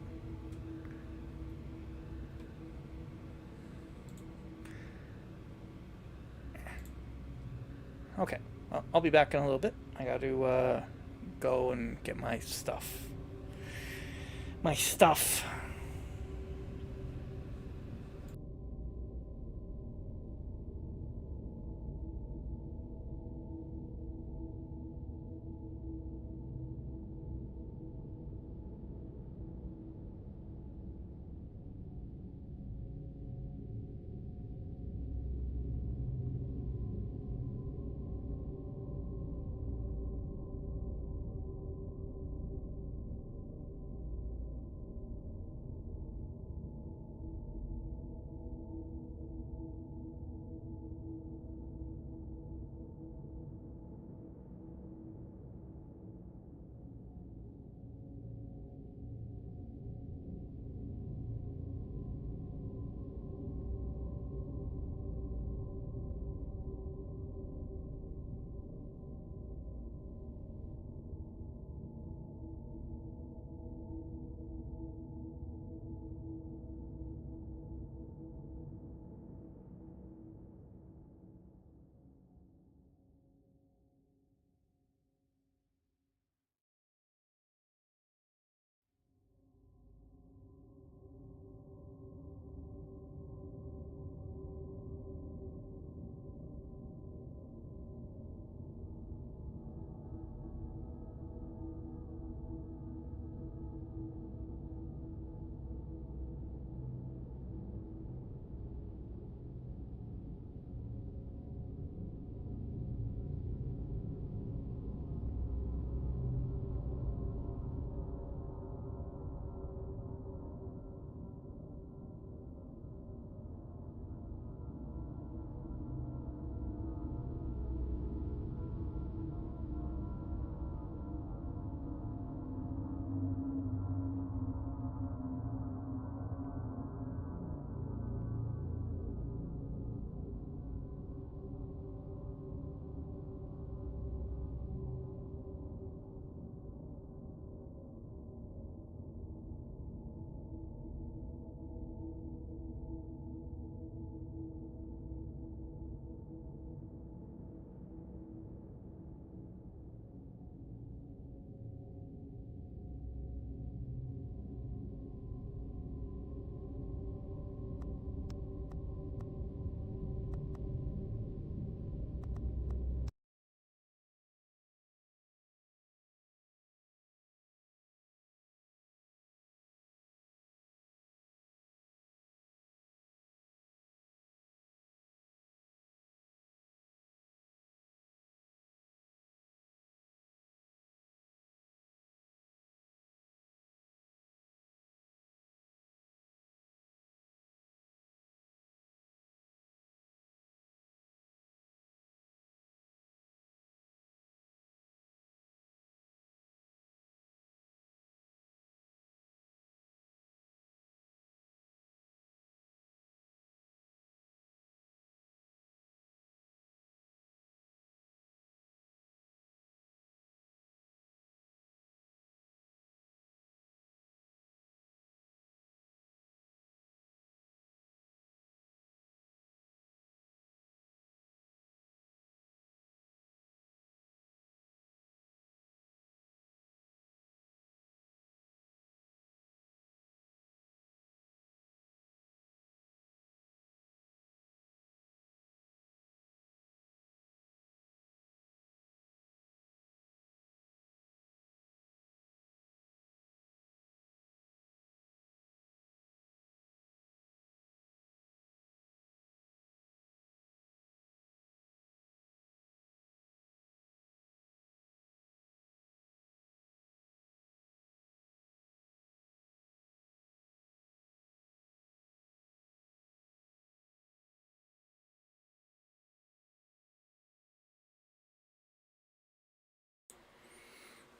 Okay, well, I'll be back in a little bit. I got to go and get my stuff.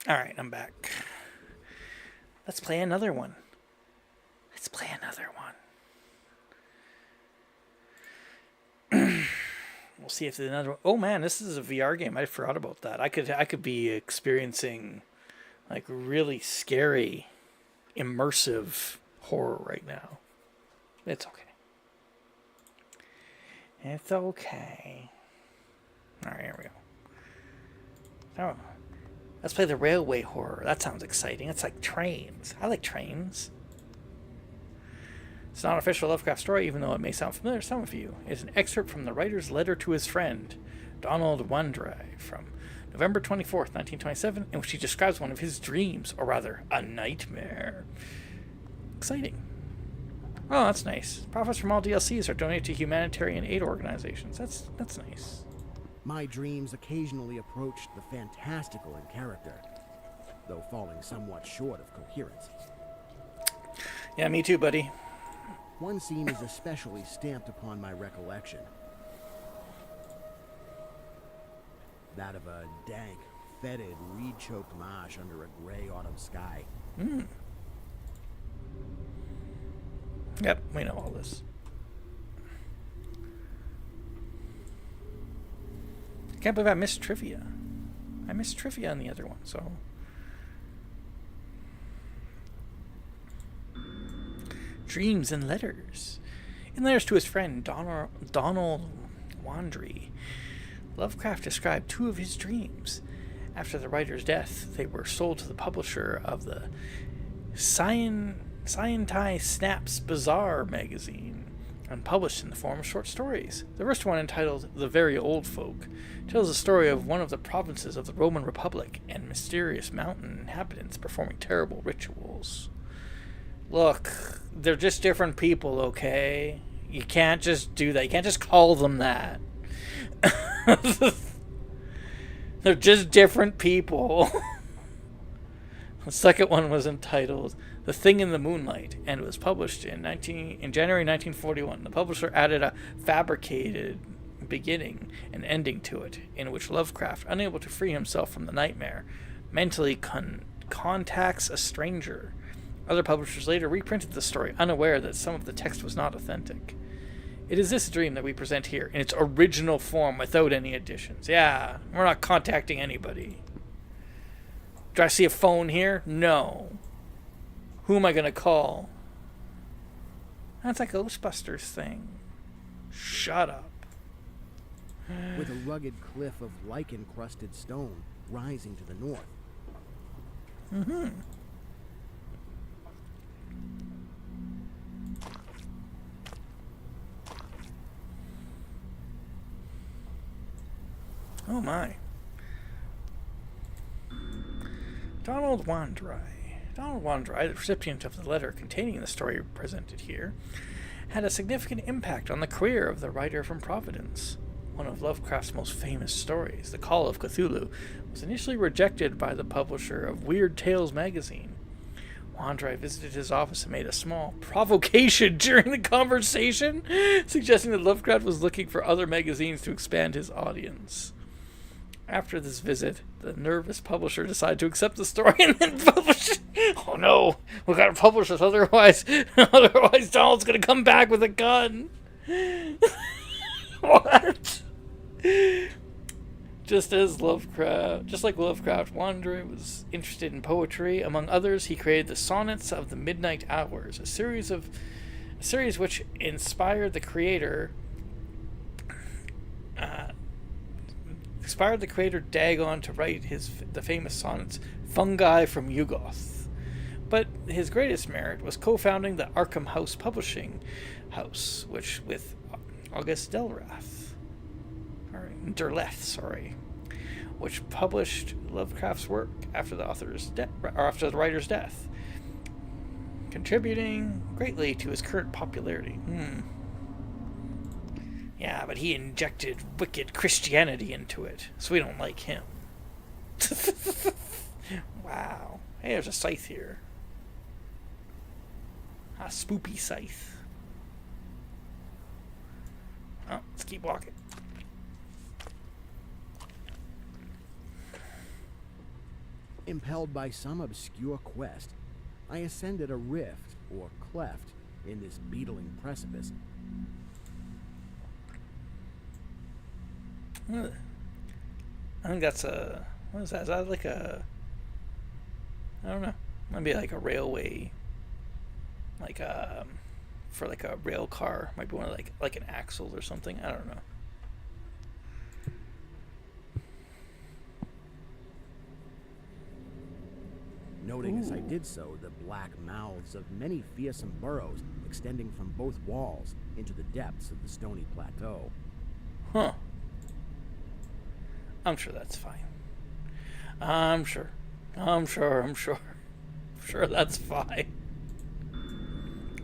Alright, I'm back. Let's play another one. Let's play another one. We'll see if there's another one. Oh man, this is a VR game. I forgot about that. I could be experiencing like really scary, immersive horror right now. It's okay. It's okay. Alright, here we go. Oh. Let's play the railway horror. That sounds exciting. It's like trains. I like trains. It's not an official Lovecraft story, even though it may sound familiar to some of you. It's an excerpt from the writer's letter to his friend, Donald Wandrei, from November 24th, 1927, in which he describes one of his dreams, or rather, a nightmare. Exciting. Oh, that's nice. Profits from all DLCs are donated to humanitarian aid organizations. That's nice. My dreams occasionally approached the fantastical in character, though falling somewhat short of coherence. Yeah, me too, buddy. One scene is especially stamped upon my recollection. That of a dank, fetid, reed-choked marsh under a gray autumn sky. Yep, we know all this. I can't believe I missed trivia. I missed trivia on the other one, so... Dreams and letters. In letters to his friend, Donald Wandrei, Lovecraft described two of his dreams. After the writer's death, they were sold to the publisher of the Scientai Snaps Bazaar magazine and published in the form of short stories. The first one, entitled The Very Old Folk, tells the story of one of the provinces of the Roman Republic and mysterious mountain inhabitants performing terrible rituals. Look, they're just different people, okay? You can't just do that. You can't just call them that. They're just different people. The second one was entitled The Thing in the Moonlight, and it was published in January 1941. The publisher added a fabricated beginning and ending to it, in which Lovecraft, unable to free himself from the nightmare, mentally contacts a stranger. Other publishers later reprinted the story, unaware that some of the text was not authentic. It is this dream that we present here, in its original form, without any additions. Yeah, we're not contacting anybody. Do I see a phone here? No. Who am I going to call? That's like a Ghostbusters thing. Shut up. With a rugged cliff of lichen-crusted stone rising to the north. Mm-hmm. Oh my. Donald Wandrei. Donald Wandrei, the recipient of the letter containing the story presented here, had a significant impact on the career of the writer from Providence. One of Lovecraft's most famous stories, The Call of Cthulhu, was initially rejected by the publisher of Weird Tales magazine. Wandrei visited his office and made a small provocation during the conversation, suggesting that Lovecraft was looking for other magazines to expand his audience. After this visit, the nervous publisher decided to accept the story and then publish it. Oh no, we gotta publish this, otherwise Donald's gonna come back with a gun. What? Just like Lovecraft, Wandrei was interested in poetry. Among others, he created the Sonnets of the Midnight Hours, a series which inspired the creator Dagon to write the famous sonnets Fungi from Yugoth. But his greatest merit was co-founding the Arkham House publishing house, with August Derleth, which published Lovecraft's work after the writer's death, contributing greatly to his current popularity. Yeah, but he injected wicked Christianity into it, so we don't like him. Wow. Hey, there's a scythe here. A spoopy scythe. Oh, let's keep walking. Impelled by some obscure quest, I ascended a rift, or cleft, in this beetling precipice. I think that's a... What is that? Is that like a... I don't know. Might be like a railway... Like for like a rail car. Might be one of like an axle or something. I don't know. Noting as I did so the black mouths of many fearsome burrows extending from both walls into the depths of the stony plateau. Huh. I'm sure that's fine. I'm sure that's fine.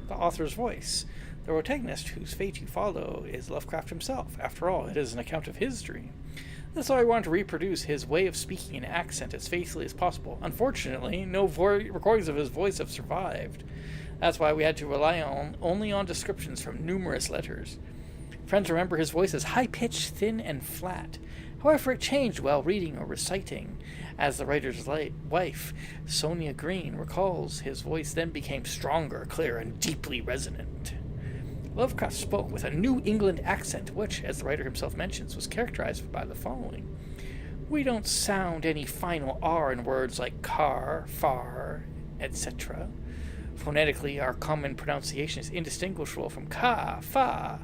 The author's voice. The protagonist whose fate you follow is Lovecraft himself. After all, it is an account of his dream. That's why I wanted to reproduce his way of speaking and accent as faithfully as possible. Unfortunately, no recordings of his voice have survived. That's why we had to rely only on descriptions from numerous letters. Friends remember his voice as high-pitched, thin, and flat. However, it changed while reading or reciting. As the writer's wife, Sonia Green, recalls, his voice then became stronger, clear, and deeply resonant. Lovecraft spoke with a New England accent, which, as the writer himself mentions, was characterized by the following. We don't sound any final R in words like car, far, etc. Phonetically, our common pronunciation is indistinguishable from ka, fa.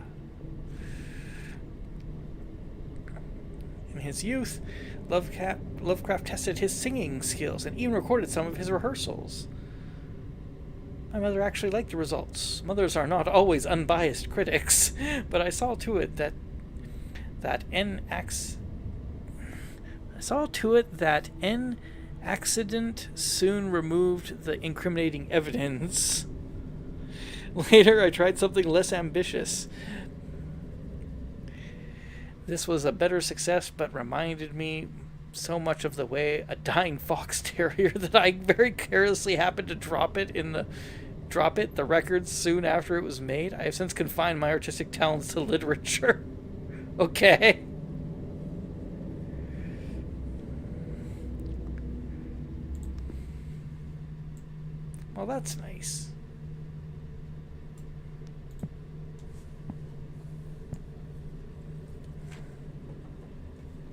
In his youth, Lovecraft tested his singing skills and even recorded some of his rehearsals. My mother actually liked the results. Mothers are not always unbiased critics, but I saw to it that an accident soon removed the incriminating evidence. Later, I tried something less ambitious. This was a better success, but reminded me so much of the way a dying fox terrier that I very carelessly happened to drop it the records soon after it was made. I have since confined my artistic talents to literature. Okay. Well, that's nice.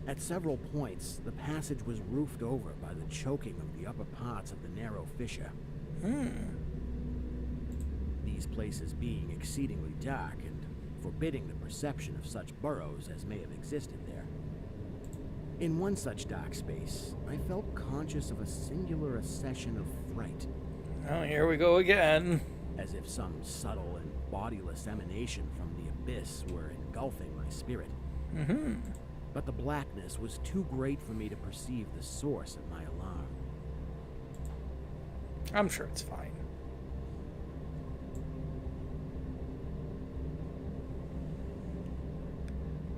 At several points, the passage was roofed over by the choking of the upper parts of the narrow fissure. These places being exceedingly dark and forbidding the perception of such burrows as may have existed there. In one such dark space, I felt conscious of a singular accession of fright. Oh, here we go again. As if some subtle and bodiless emanation from the abyss were engulfing my spirit. But the blackness was too great for me to perceive the source of my alarm. I'm sure it's fine.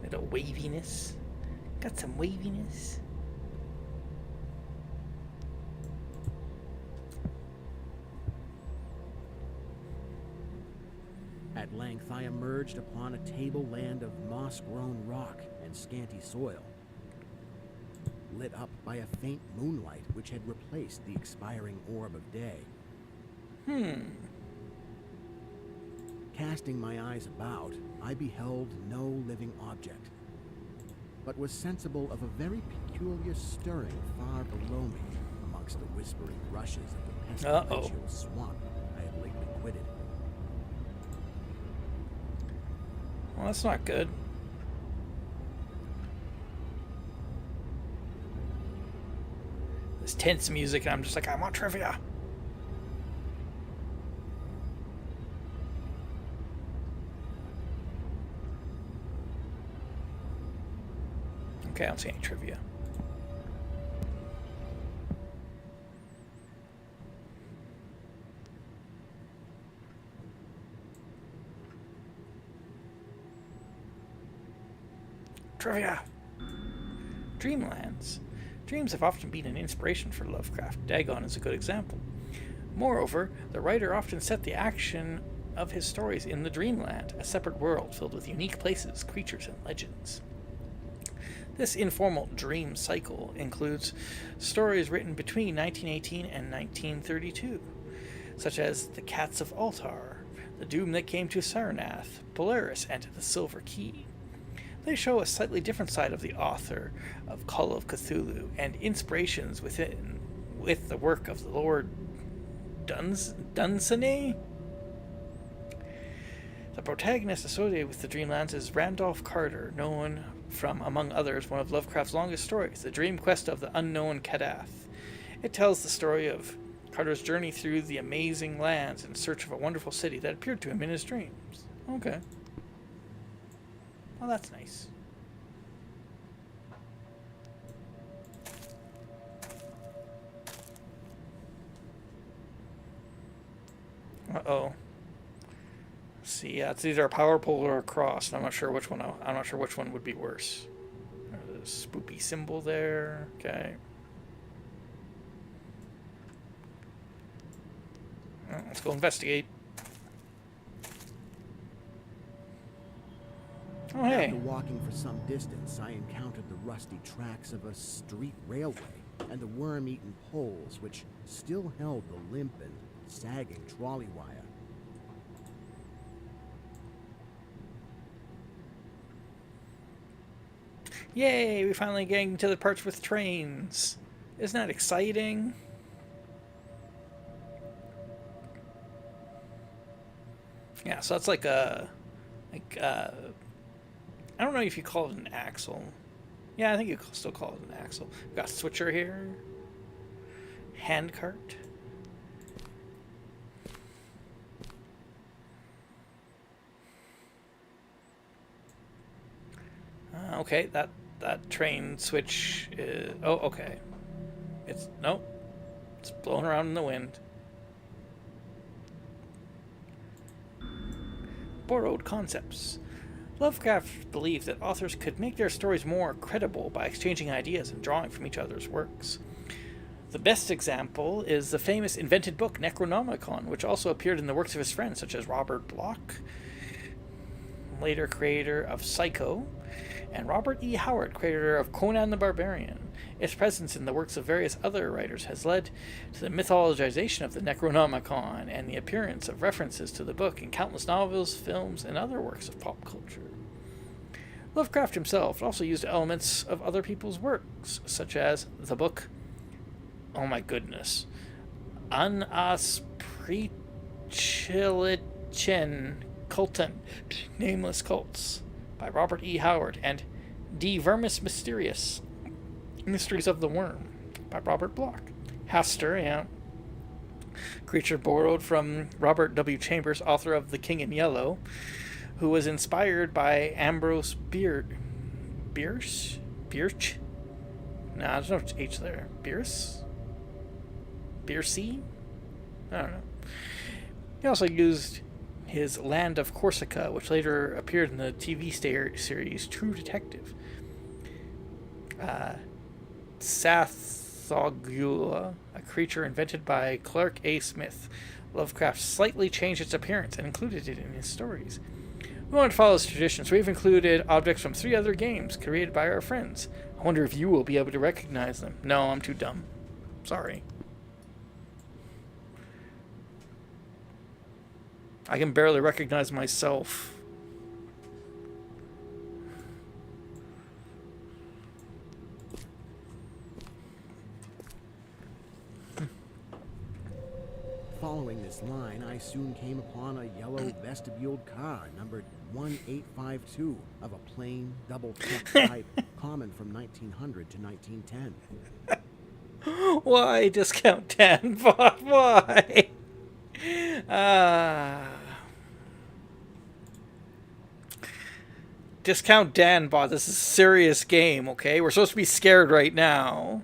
Little waviness. Got some waviness. At length, I emerged upon a tableland of moss-grown rock and scanty soil, lit up by a faint moonlight which had replaced the expiring orb of day. Casting my eyes about, I beheld no living object, but was sensible of a very peculiar stirring far below me amongst the whispering rushes of the pestilential swamp I had lately quitted. Well, that's not good. This tense music, and I'm just like, I want trivia. Okay, I don't see any trivia. Trivia! Dreamlands. Dreams have often been an inspiration for Lovecraft. Dagon is a good example. Moreover, the writer often set the action of his stories in the Dreamland, a separate world filled with unique places, creatures, and legends. This informal dream cycle includes stories written between 1918 and 1932, such as The Cats of Altar, The Doom That Came to Sarnath, Polaris, and The Silver Key. They show a slightly different side of the author of Call of Cthulhu and inspirations with the work of the Lord Dunsany. The protagonist associated with the Dreamlands is Randolph Carter, known from, among others, one of Lovecraft's longest stories, The Dream Quest of the Unknown Kadath. It tells the story of Carter's journey through the amazing lands in search of a wonderful city that appeared to him in his dreams. Okay. Well, that's nice. Uh-oh. See, yeah, it's either a power pole or a cross, and I'm not sure which one would be worse. There's a spoopy symbol there. Okay. Well, let's go investigate. Oh, hey. After walking for some distance, I encountered the rusty tracks of a street railway and the worm-eaten poles which still held the limp and sagging trolley wire. Yay, we finally getting to the parts with trains. Isn't that exciting? Yeah, so that's like I don't know if you call it an axle. Yeah, I think you still call it an axle. We've got a switcher here. Handcart. Okay, that train switch is... Oh, okay. It's... Nope. It's blowing around in the wind. Borrowed concepts. Lovecraft believed that authors could make their stories more credible by exchanging ideas and drawing from each other's works. The best example is the famous invented book Necronomicon, which also appeared in the works of his friends such as Robert Bloch, later creator of Psycho, and Robert E. Howard, creator of Conan the Barbarian. Its presence in the works of various other writers has led to the mythologization of the Necronomicon and the appearance of references to the book in countless novels, films, and other works of pop culture. Lovecraft himself also used elements of other people's works, such as the book, oh my goodness, An Asprichilichen Culten, Nameless Cults, by Robert E. Howard, and De Vermis Mysterious, Mysteries of the Worm, by Robert Bloch. Haster, yeah. Creature borrowed from Robert W. Chambers, author of The King in Yellow, who was inspired by Ambrose Bierce? Nah, there's no H there. Bierce? Bierce? I don't know. He also used his Land of Corsica, which later appeared in the TV series True Detective. Sathogula, a creature invented by Clark A. Smith. Lovecraft slightly changed its appearance and included it in his stories. We want to follow this tradition, so we've included objects from 3 other games created by our friends. I wonder if you will be able to recognize them. No, I'm too dumb. Sorry. I can barely recognize myself. Following this line, I soon came upon a yellow vestibuled car numbered 1852 of a plain double-truck type, common from 1900 to 1910. Why discount 10? Why? Discount Danbot. This is a serious game, okay? We're supposed to be scared right now.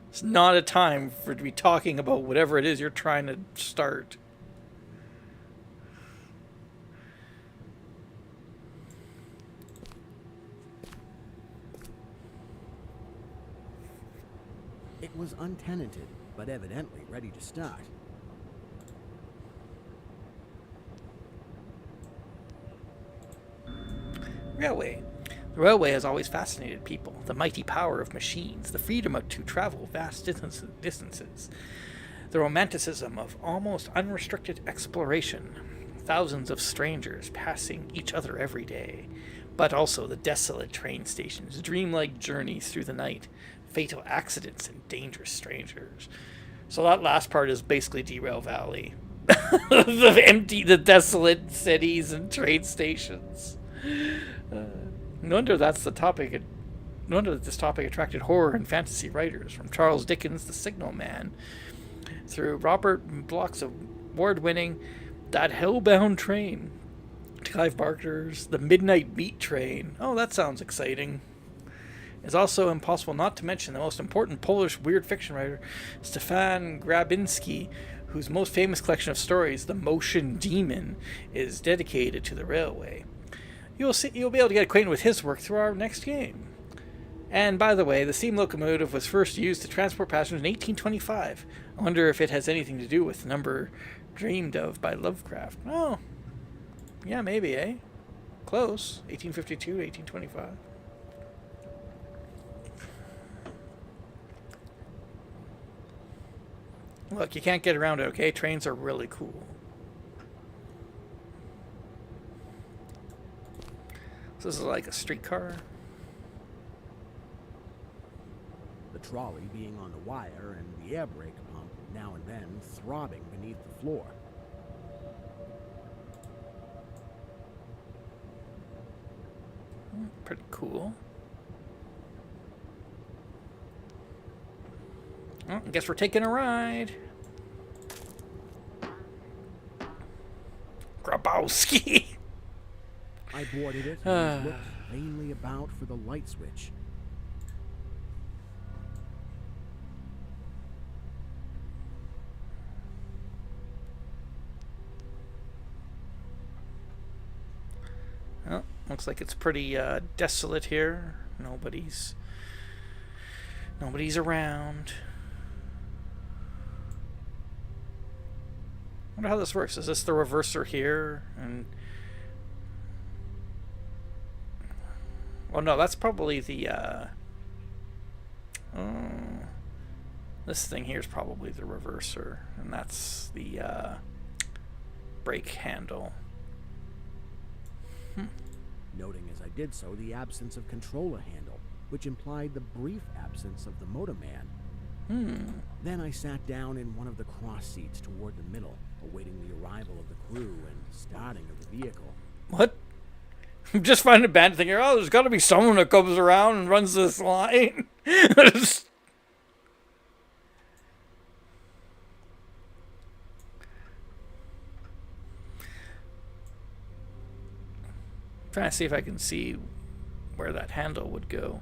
It's not a time for to be talking about whatever it is you're trying to start. It was untenanted, but evidently ready to start. Railway. The railway has always fascinated people. The mighty power of machines, the freedom to travel vast distances, the romanticism of almost unrestricted exploration, thousands of strangers passing each other every day, but also the desolate train stations, dreamlike journeys through the night, fatal accidents, and dangerous strangers. So that last part is basically Derail Valley. the desolate cities and train stations. No wonder that's the topic. No wonder that this topic attracted horror and fantasy writers, from Charles Dickens' The Signal Man, through Robert Bloch's award-winning That Hellbound Train, to Clive Barker's The Midnight Meat Train. Oh, that sounds exciting. It's also impossible not to mention the most important Polish weird fiction writer, Stefan Grabinski, whose most famous collection of stories, The Motion Demon, is dedicated to the railway. You'll be able to get acquainted with his work through our next game. And by the way, the steam locomotive was first used to transport passengers in 1825. I wonder if it has anything to do with the number dreamed of by Lovecraft. Oh, yeah, maybe, eh? Close. 1852 to 1825. Look, you can't get around it, okay? Trains are really cool. So this is like a streetcar. The trolley being on the wire and the air brake pump now and then throbbing beneath the floor. Pretty cool. Well, I guess we're taking a ride. Grabowski. I boarded it and looked vainly about for the light switch. Well, looks like it's pretty desolate here. Nobody's around. Wonder how this works. Is this the reverser here? And well, no, that's probably the this thing here is probably the reverser, and that's the brake handle. Noting as I did so the absence of controller handle, which implied the brief absence of the motorman. Then I sat down in one of the cross seats toward the middle, awaiting the arrival of the crew and starting of the vehicle. What? I'm just finding a bad thing here. Oh, there's got to be someone that comes around and runs this line. Trying to see if I can see where that handle would go.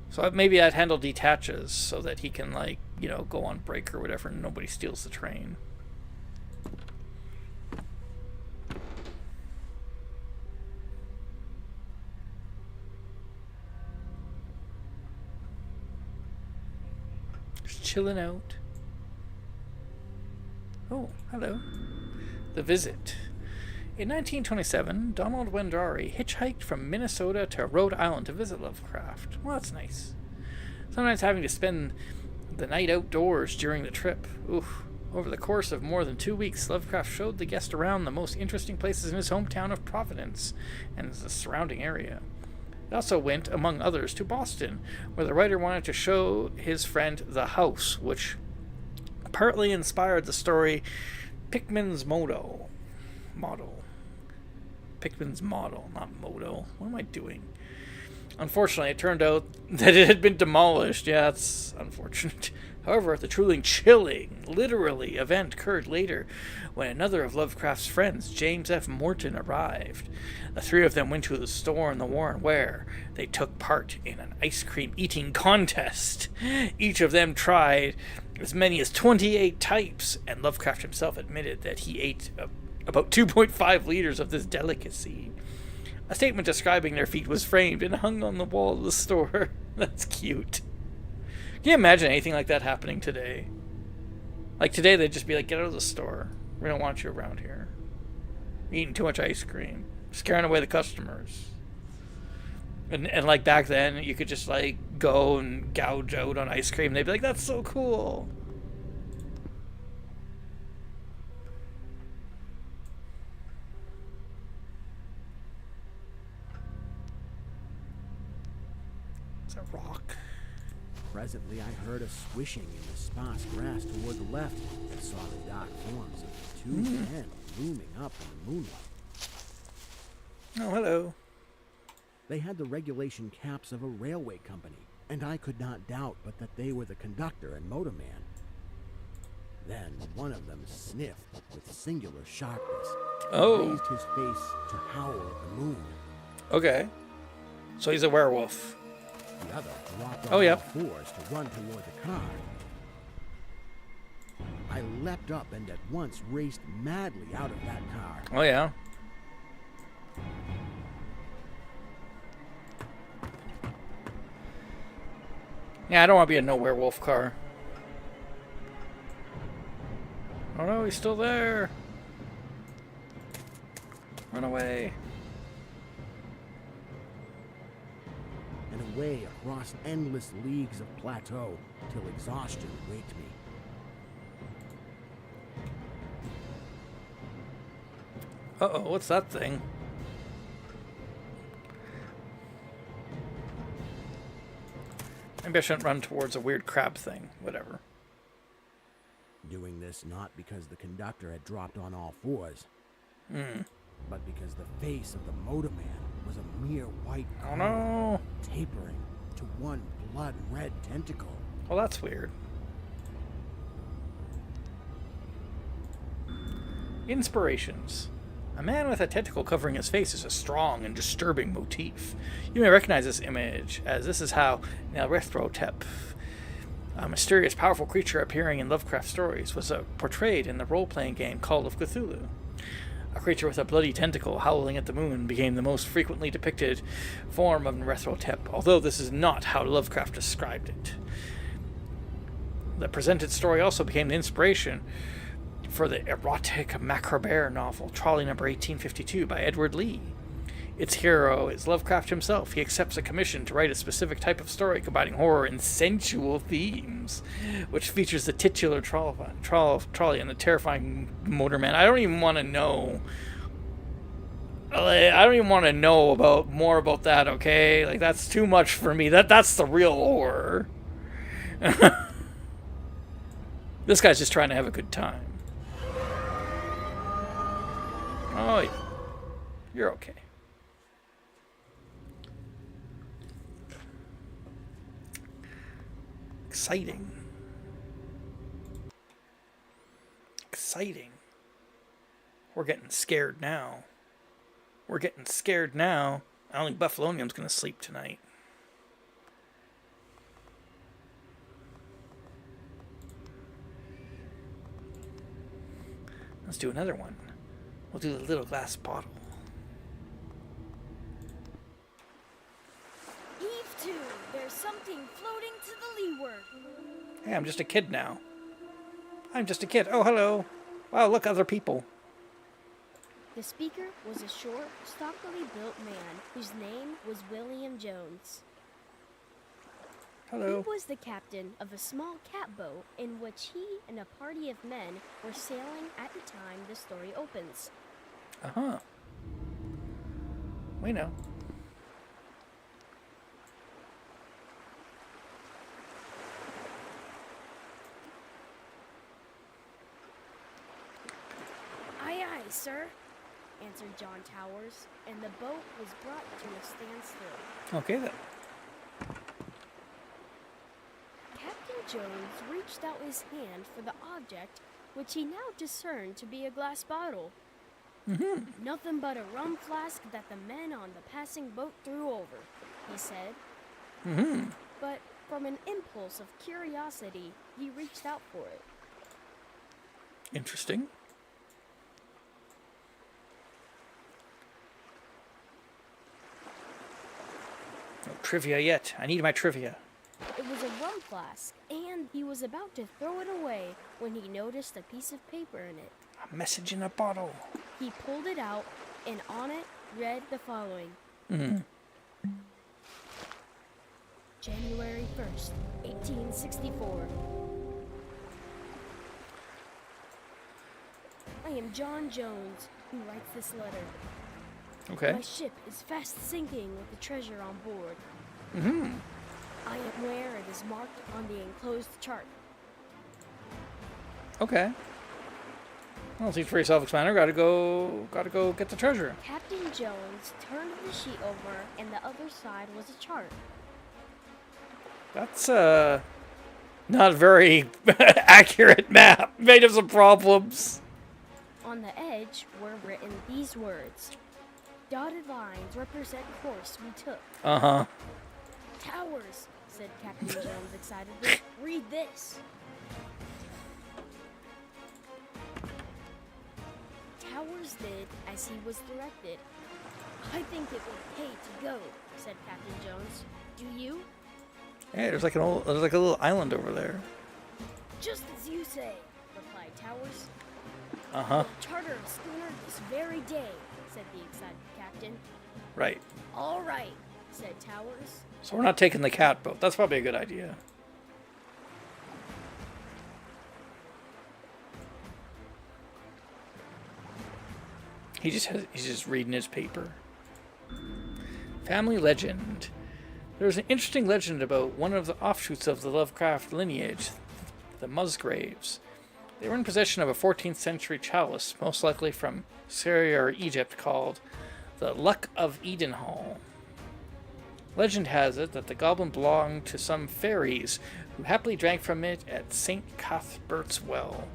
So maybe that handle detaches so that he can, like, you know, go on break or whatever and nobody steals the train. Just chilling out. Oh, hello. The Visit. In 1927, Donald Wendari hitchhiked from Minnesota to Rhode Island to visit Lovecraft. Well, that's nice. Sometimes having to spend the night outdoors during the trip. Oof. Over the course of more than 2 weeks, Lovecraft showed the guest around the most interesting places in his hometown of Providence and the surrounding area. He also went, among others, to Boston, where the writer wanted to show his friend the house, which partly inspired the story Pickman's Model. Pickman's Model, not Moto. What am I doing? Unfortunately, it turned out that it had been demolished. Yeah, that's unfortunate. However, the truly chilling, literally, event occurred later when another of Lovecraft's friends, James F. Morton, arrived. The three of them went to the store in the Warren where they took part in an ice cream eating contest. Each of them tried as many as 28 types, and Lovecraft himself admitted that he ate about 2.5 liters of this delicacy. A statement describing their feat was framed and hung on the wall of the store. That's cute. Can you imagine anything like that happening today? Like today, they'd just be like, get out of the store. We don't want you around here. You're eating too much ice cream. Scaring away the customers. And like back then, you could just like go and gouge out on ice cream. They'd be like, "That's so cool." It's a rock. Presently, I heard a swishing in the sparse grass toward the left and saw the dark forms of the two men looming up in the moonlight. Oh, hello. They had the regulation caps of a railway company, and I could not doubt but that they were the conductor and motorman. Then one of them sniffed with singular sharpness and raised his face to howl at the moon. Okay. So he's a werewolf. The other dropped on Oh, all yeah. fours to run toward the car. I leapt up and at once raced madly out of that car. Oh, yeah. Yeah, I don't want to be in no werewolf car. Oh no, he's still there. Run away. And away across endless leagues of plateau till exhaustion waked me. Uh-oh, what's that thing? Maybe I shouldn't run towards a weird crab thing. Whatever. Doing this not because the conductor had dropped on all fours, but because the face of the motorman was a mere white Oh coal, no. tapering to one blood-red tentacle. Well, that's weird. Inspirations. A man with a tentacle covering his face is a strong and disturbing motif. You may recognize this image, as this is how Nelrethrotep, a mysterious, powerful creature appearing in Lovecraft stories, was portrayed in the role-playing game Call of Cthulhu. A creature with a bloody tentacle howling at the moon became the most frequently depicted form of Nelrethrotep, although this is not how Lovecraft described it. The presented story also became the inspiration for the erotic macabre novel Trolley Number 1852 by Edward Lee. Its hero is Lovecraft himself. He accepts a commission to write a specific type of story combining horror and sensual themes, which features the titular trolley and the terrifying motorman. I don't even want to know. I don't even want to know about more about that. Okay, like that's too much for me. That's the real horror. This guy's just trying to have a good time. Oh, yeah. You're okay. Exciting. Exciting. We're getting scared now. We're getting scared now. I don't think Buffalonium's going to sleep tonight. Let's do another one. We'll do the little glass bottle. Heave to! There's something floating to the leeward. Hey, I'm just a kid now. I'm just a kid. Oh, hello. Wow, look, other people. The speaker was a short, stockily built man whose name was William Jones. Hello. He was the captain of a small catboat in which he and a party of men were sailing at the time the story opens. Uh-huh. We know. Aye, aye, sir, answered John Towers, and the boat was brought to a standstill. Okay, then. Captain Jones reached out his hand for the object, which he now discerned to be a glass bottle. Mm-hmm. Nothing but a rum flask that the men on the passing boat threw over, he said. Mm-hmm. But from an impulse of curiosity, he reached out for it. Interesting. No trivia yet. I need my trivia. It was a rum flask, and he was about to throw it away when he noticed a piece of paper in it. A message in a bottle. He pulled it out, and on it read the following. Mm-hmm. January 1st, 1864. I am John Jones, who writes this letter. Okay. My ship is fast sinking with the treasure on board. Mm-hmm. I am where it is marked on the enclosed chart. Okay. Well, seems pretty self-explanatory. Gotta go get the treasure. Captain Jones turned the sheet over, and the other side was a chart. That's not a very accurate map. Made of some problems. On the edge were written these words. Dotted lines represent course we took. Uh-huh. Towers, said Captain Jones excitedly. Read this. Towers did as he was directed. I think it would pay to go, said Captain Jones. Do you? Hey, there's like a little island over there. Just as you say, replied Towers. Uh-huh. Charter a schooner this very day, said the excited captain. Right. All right, said Towers. So we're not taking the cat boat. That's probably a good idea. He's just reading his paper. Family legend. There's an interesting legend about one of the offshoots of the Lovecraft lineage, the Musgraves. They were in possession of a 14th century chalice, most likely from Syria or Egypt, called the Luck of Edenhall. Legend has it that the goblin belonged to some fairies who happily drank from it at St. Cuthbert's Well.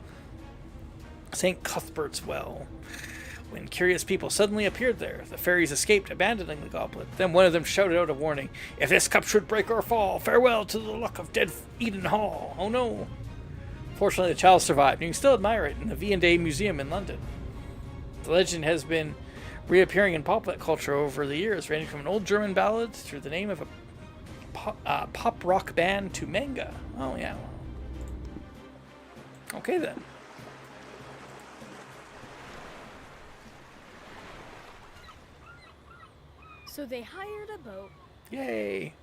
When curious people suddenly appeared there, the fairies escaped, abandoning the goblet. Then one of them shouted out a warning, "If this cup should break or fall, farewell to the luck of dead Edenhall." Oh no. Fortunately, the chalice survived, and you can still admire it in the V&A Museum in London. The legend has been reappearing in pop culture over the years, ranging from an old German ballad through the name of a pop rock band to manga. Oh, yeah. Okay, then. So they hired a boat. Yay.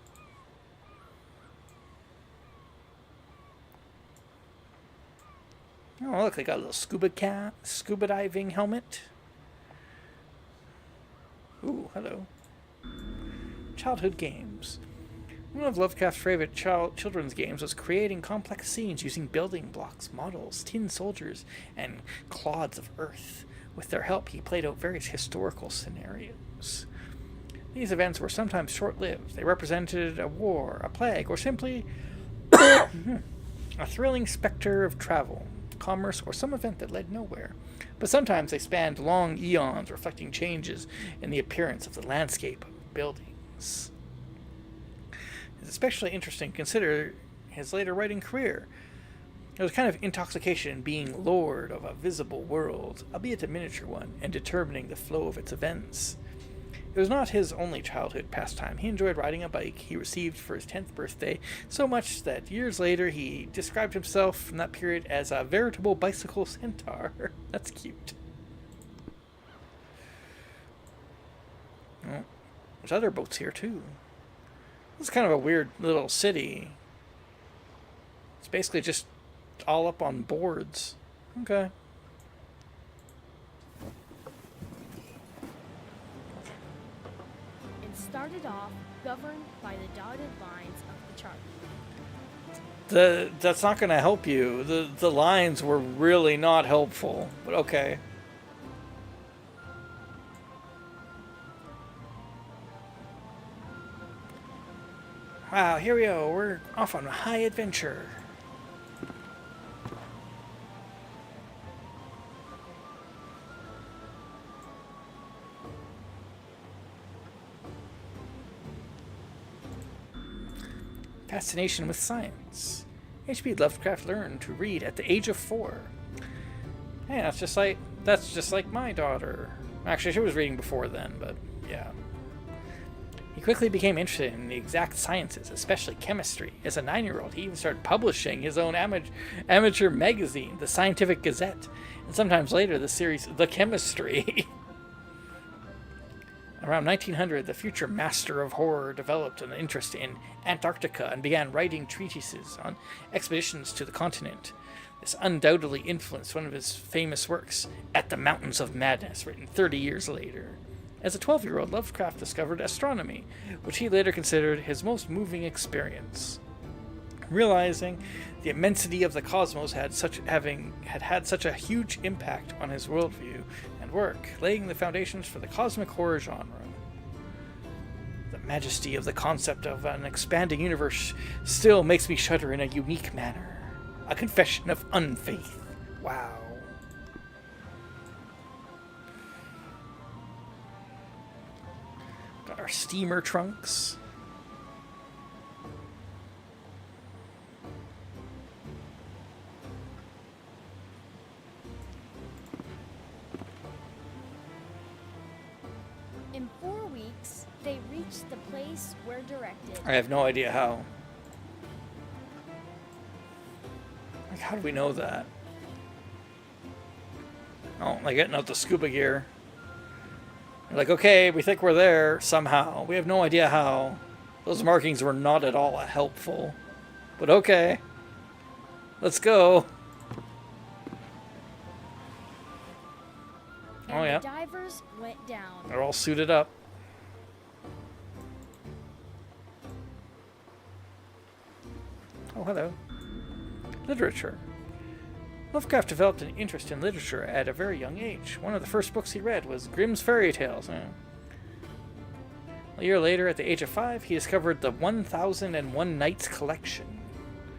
Oh, look, they got a little scuba diving helmet. Ooh, hello. Childhood games. One of Lovecraft's favorite children's games was creating complex scenes using building blocks, models, tin soldiers, and clods of earth. With their help, he played out various historical scenarios. These events were sometimes short-lived. They represented a war, a plague, or simply a thrilling specter of travel, commerce, or some event that led nowhere. But sometimes they spanned long eons, reflecting changes in the appearance of the landscape of buildings. It's especially interesting to consider his later writing career. There was a kind of intoxication in being lord of a visible world, albeit a miniature one, and determining the flow of its events. It was not his only childhood pastime. He enjoyed riding a bike he received for his 10th birthday, so much that years later he described himself from that period as a veritable bicycle centaur. That's cute. Oh, there's other boats here too. This is kind of a weird little city. It's basically just all up on boards. Okay. Started off governed by the dotted lines of the chart. That's not going to help you. The lines were really not helpful, but okay. Wow, here we go. We're off on a high adventure. Fascination with science. H.P. Lovecraft learned to read at the age of 4. Hey, that's just like my daughter. Actually, she was reading before then, but yeah. He quickly became interested in the exact sciences, especially chemistry. As a 9-year-old, he even started publishing his own amateur magazine, the Scientific Gazette, and sometimes later the series The Chemistry. Around 1900, the future master of horror developed an interest in Antarctica and began writing treatises on expeditions to the continent. This undoubtedly influenced one of his famous works, At the Mountains of Madness, written 30 years later. As a 12-year-old, Lovecraft discovered astronomy, which he later considered his most moving experience. Realizing the immensity of the cosmos had had such a huge impact on his worldview and work, laying the foundations for the cosmic horror genre. The majesty of the concept of an expanding universe still makes me shudder in a unique manner. A confession of unfaith. Wow. Got our steamer trunks. In 4 weeks, they reached the place where directed. I have no idea how. Like, how do we know that? Oh, like getting out the scuba gear. You're like, okay, we think we're there somehow. We have no idea how. Those markings were not at all helpful. But okay. Let's go. And Oh, yeah. the divers went down. They're all suited up. Oh, hello. Literature. Lovecraft developed an interest in literature at a very young age. One of the first books he read was Grimm's Fairy Tales. A year later, at the age of 5, he discovered the 1001 Nights collection.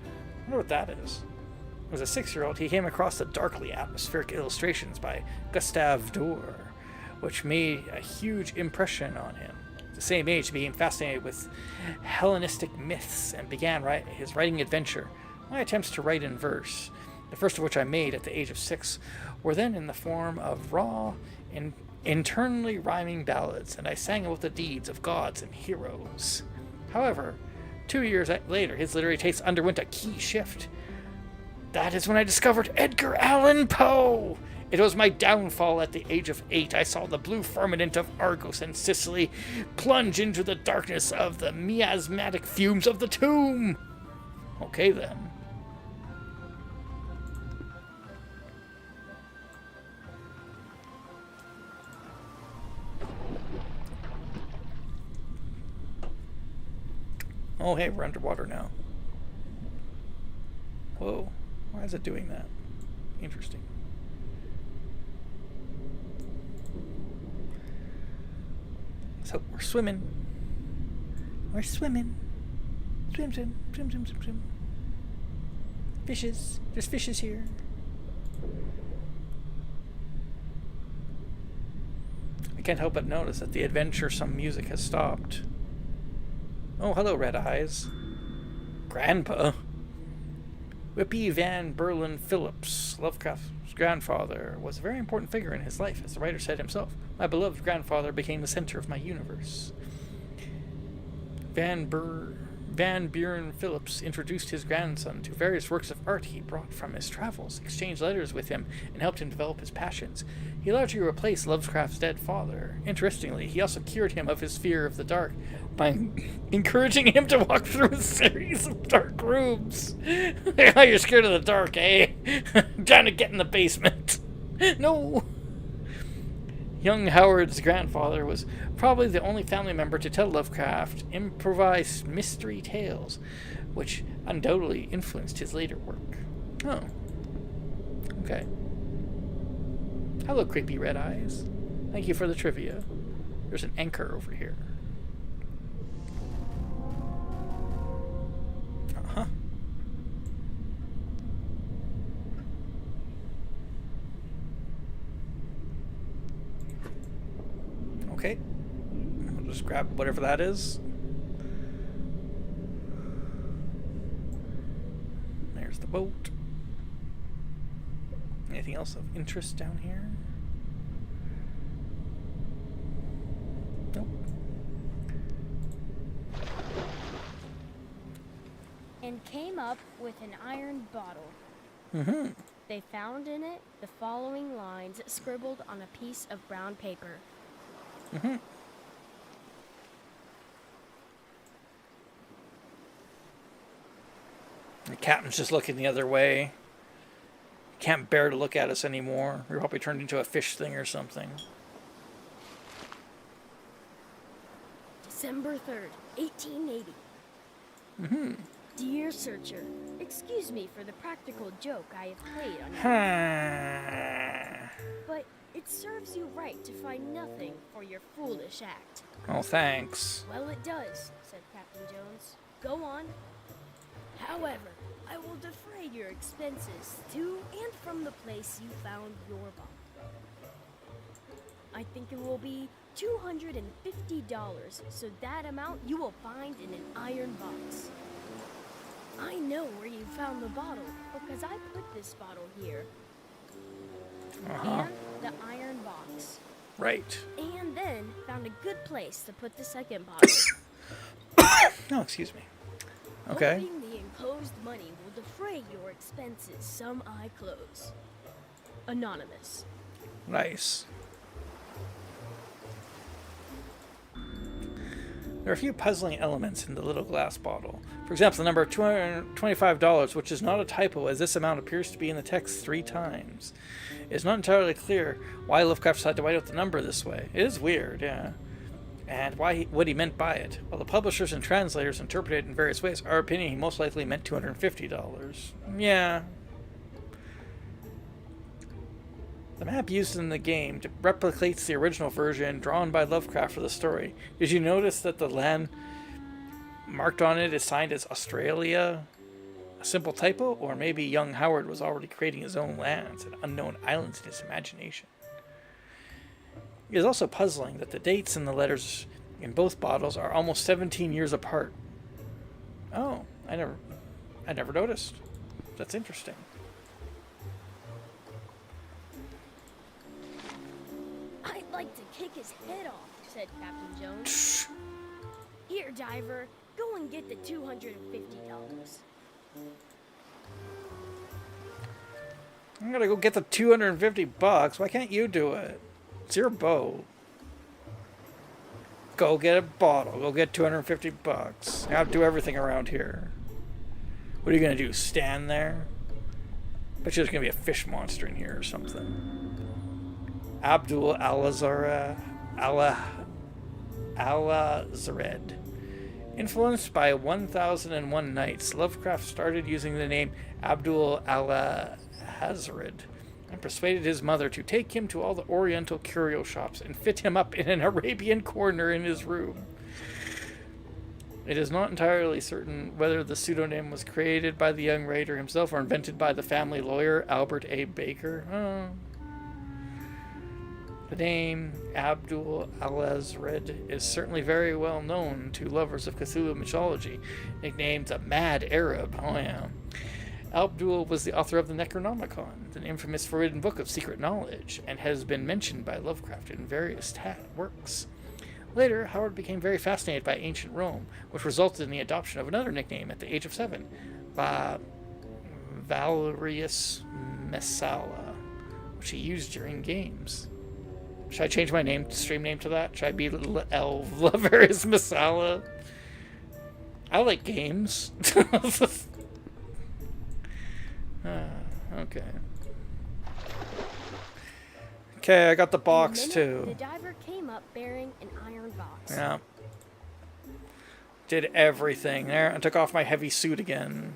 I wonder what that is. As a 6-year-old, he came across the darkly atmospheric illustrations by Gustave Doré, which made a huge impression on him. At the same age, he became fascinated with Hellenistic myths and began his writing adventure. My attempts to write in verse, the first of which I made at the age of 6, were then in the form of raw and internally rhyming ballads, and I sang about the deeds of gods and heroes. However, 2 years later, his literary tastes underwent a key shift. That is when I discovered Edgar Allan Poe. It was my downfall at the age of 8. I saw the blue firmament of Argos and Sicily plunge into the darkness of the miasmatic fumes of the tomb. Okay, then. Oh, hey, we're underwater now. Whoa. Why is it doing that? Interesting. So, we're swimming. We're swimming. Swim, swim, swim, swim, swim, swim. Fishes. There's fishes here. I can't help but notice that the adventuresome music has stopped. Oh, hello, Red Eyes. Grandpa. Whippy Van Berlin Phillips, Lovecraft's grandfather, was a very important figure in his life, as the writer said himself. My beloved grandfather became the center of my universe. Van Buren Phillips introduced his grandson to various works of art he brought from his travels, exchanged letters with him, and helped him develop his passions. He largely replaced Lovecraft's dead father. Interestingly, he also cured him of his fear of the dark by encouraging him to walk through a series of dark rooms. Oh, you're scared of the dark, eh? I'm trying to get in the basement. No! Young Howard's grandfather was probably the only family member to tell Lovecraft improvised mystery tales, which undoubtedly influenced his later work. Oh. Okay. Hello, creepy Red Eyes. Thank you for the trivia. There's an anchor over here. Uh-huh. Okay. I'll just grab whatever that is. There's the boat. Anything else of interest down here? Nope. And came up with an iron bottle. Mm-hmm. They found in it the following lines scribbled on a piece of brown paper. Mm-hmm. The captain's just looking the other way. Can't bear to look at us anymore. We're probably turned into a fish thing or something. December 3rd, 1880. Mm-hmm. Dear Searcher, excuse me for the practical joke I have played on you, but it serves you right to find nothing for your foolish act. Oh, thanks. Well, it does, said Captain Jones. Go on. However, I will defray your expenses to and from the place you found your body. I think it will be $250, so that amount you will find in an iron box. I know where you found the bottle because I put this bottle here. Uh-huh. And the iron box. Right. And then found a good place to put the second bottle. Oh, excuse me. Okay. Hoping the enclosed money will defray your expenses, some I close. Anonymous. Nice. There are a few puzzling elements in the little glass bottle. For example, the number $225, which is not a typo, as this amount appears to be in the text 3 times. It's not entirely clear why Lovecraft decided to write out the number this way. It is weird, yeah. And what he meant by it. While the publishers and translators interpreted it in various ways, our opinion he most likely meant $250. Yeah. The map used in the game replicates the original version drawn by Lovecraft for the story. Did you notice that the land marked on it is signed as Australia? A simple typo? Or maybe young Howard was already creating his own lands and unknown islands in his imagination. It is also puzzling that the dates in the letters in both bottles are almost 17 years apart. Oh, I never noticed. That's interesting. I'd like to kick his head off, said Captain Jones. Here, Diver, go and get the $250. I'm gonna go get the $250. Why can't you do it? It's your boat. Go get a bottle. Go get $250. I have to do everything around here. What are you gonna do? Stand there? Bet you there's gonna be a fish monster in here or something. Abdul Alazred. Influenced by 1001 Nights, Lovecraft started using the name Abdul Alazred and persuaded his mother to take him to all the Oriental curio shops and fit him up in an Arabian corner in his room. It is not entirely certain whether the pseudonym was created by the young writer himself or invented by the family lawyer, Albert A. Baker. The name Abdul Alazred is certainly very well known to lovers of Cthulhu mythology, nicknamed the Mad Arab. Oh yeah. Abdul was the author of the Necronomicon, an infamous forbidden book of secret knowledge, and has been mentioned by Lovecraft in various works. Later, Howard became very fascinated by ancient Rome, which resulted in the adoption of another nickname at the age of 7, Valerius Messala, which he used during games. Should I change my stream name to that? Should I be Little L Valerius Messala? I like games. Okay. Okay, I got the box too. The diver came up bearing an iron box. Yeah. Did everything there and took off my heavy suit again.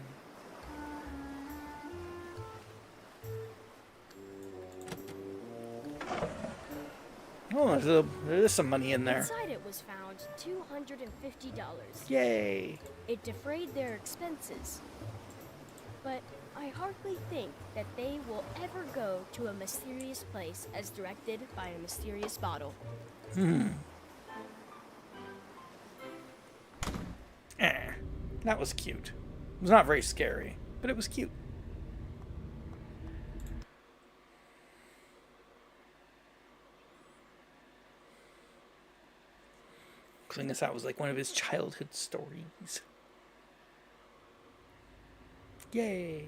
Oh, there's some money in there. Inside it was found $250. Yay. It defrayed their expenses. But I hardly think that they will ever go to a mysterious place as directed by a mysterious bottle. That was cute. It was not very scary, but it was cute. I guess that was like one of his childhood stories. Yay.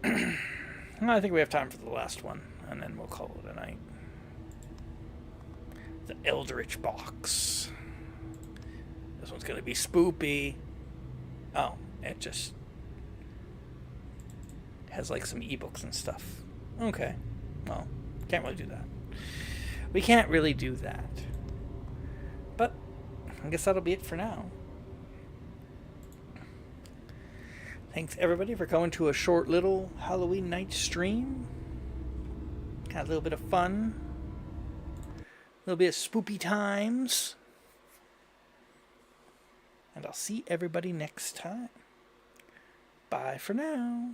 I think we have time for the last one, and then we'll call it a night. The Eldritch Box. This one's gonna be spoopy. Oh, it just has like some ebooks and stuff. Okay. Well, can't really do that. We can't really do that. But I guess that'll be it for now. Thanks everybody for coming to a short little Halloween night stream. Had a little bit of fun. A little bit of spoopy times. And I'll see everybody next time. Bye for now.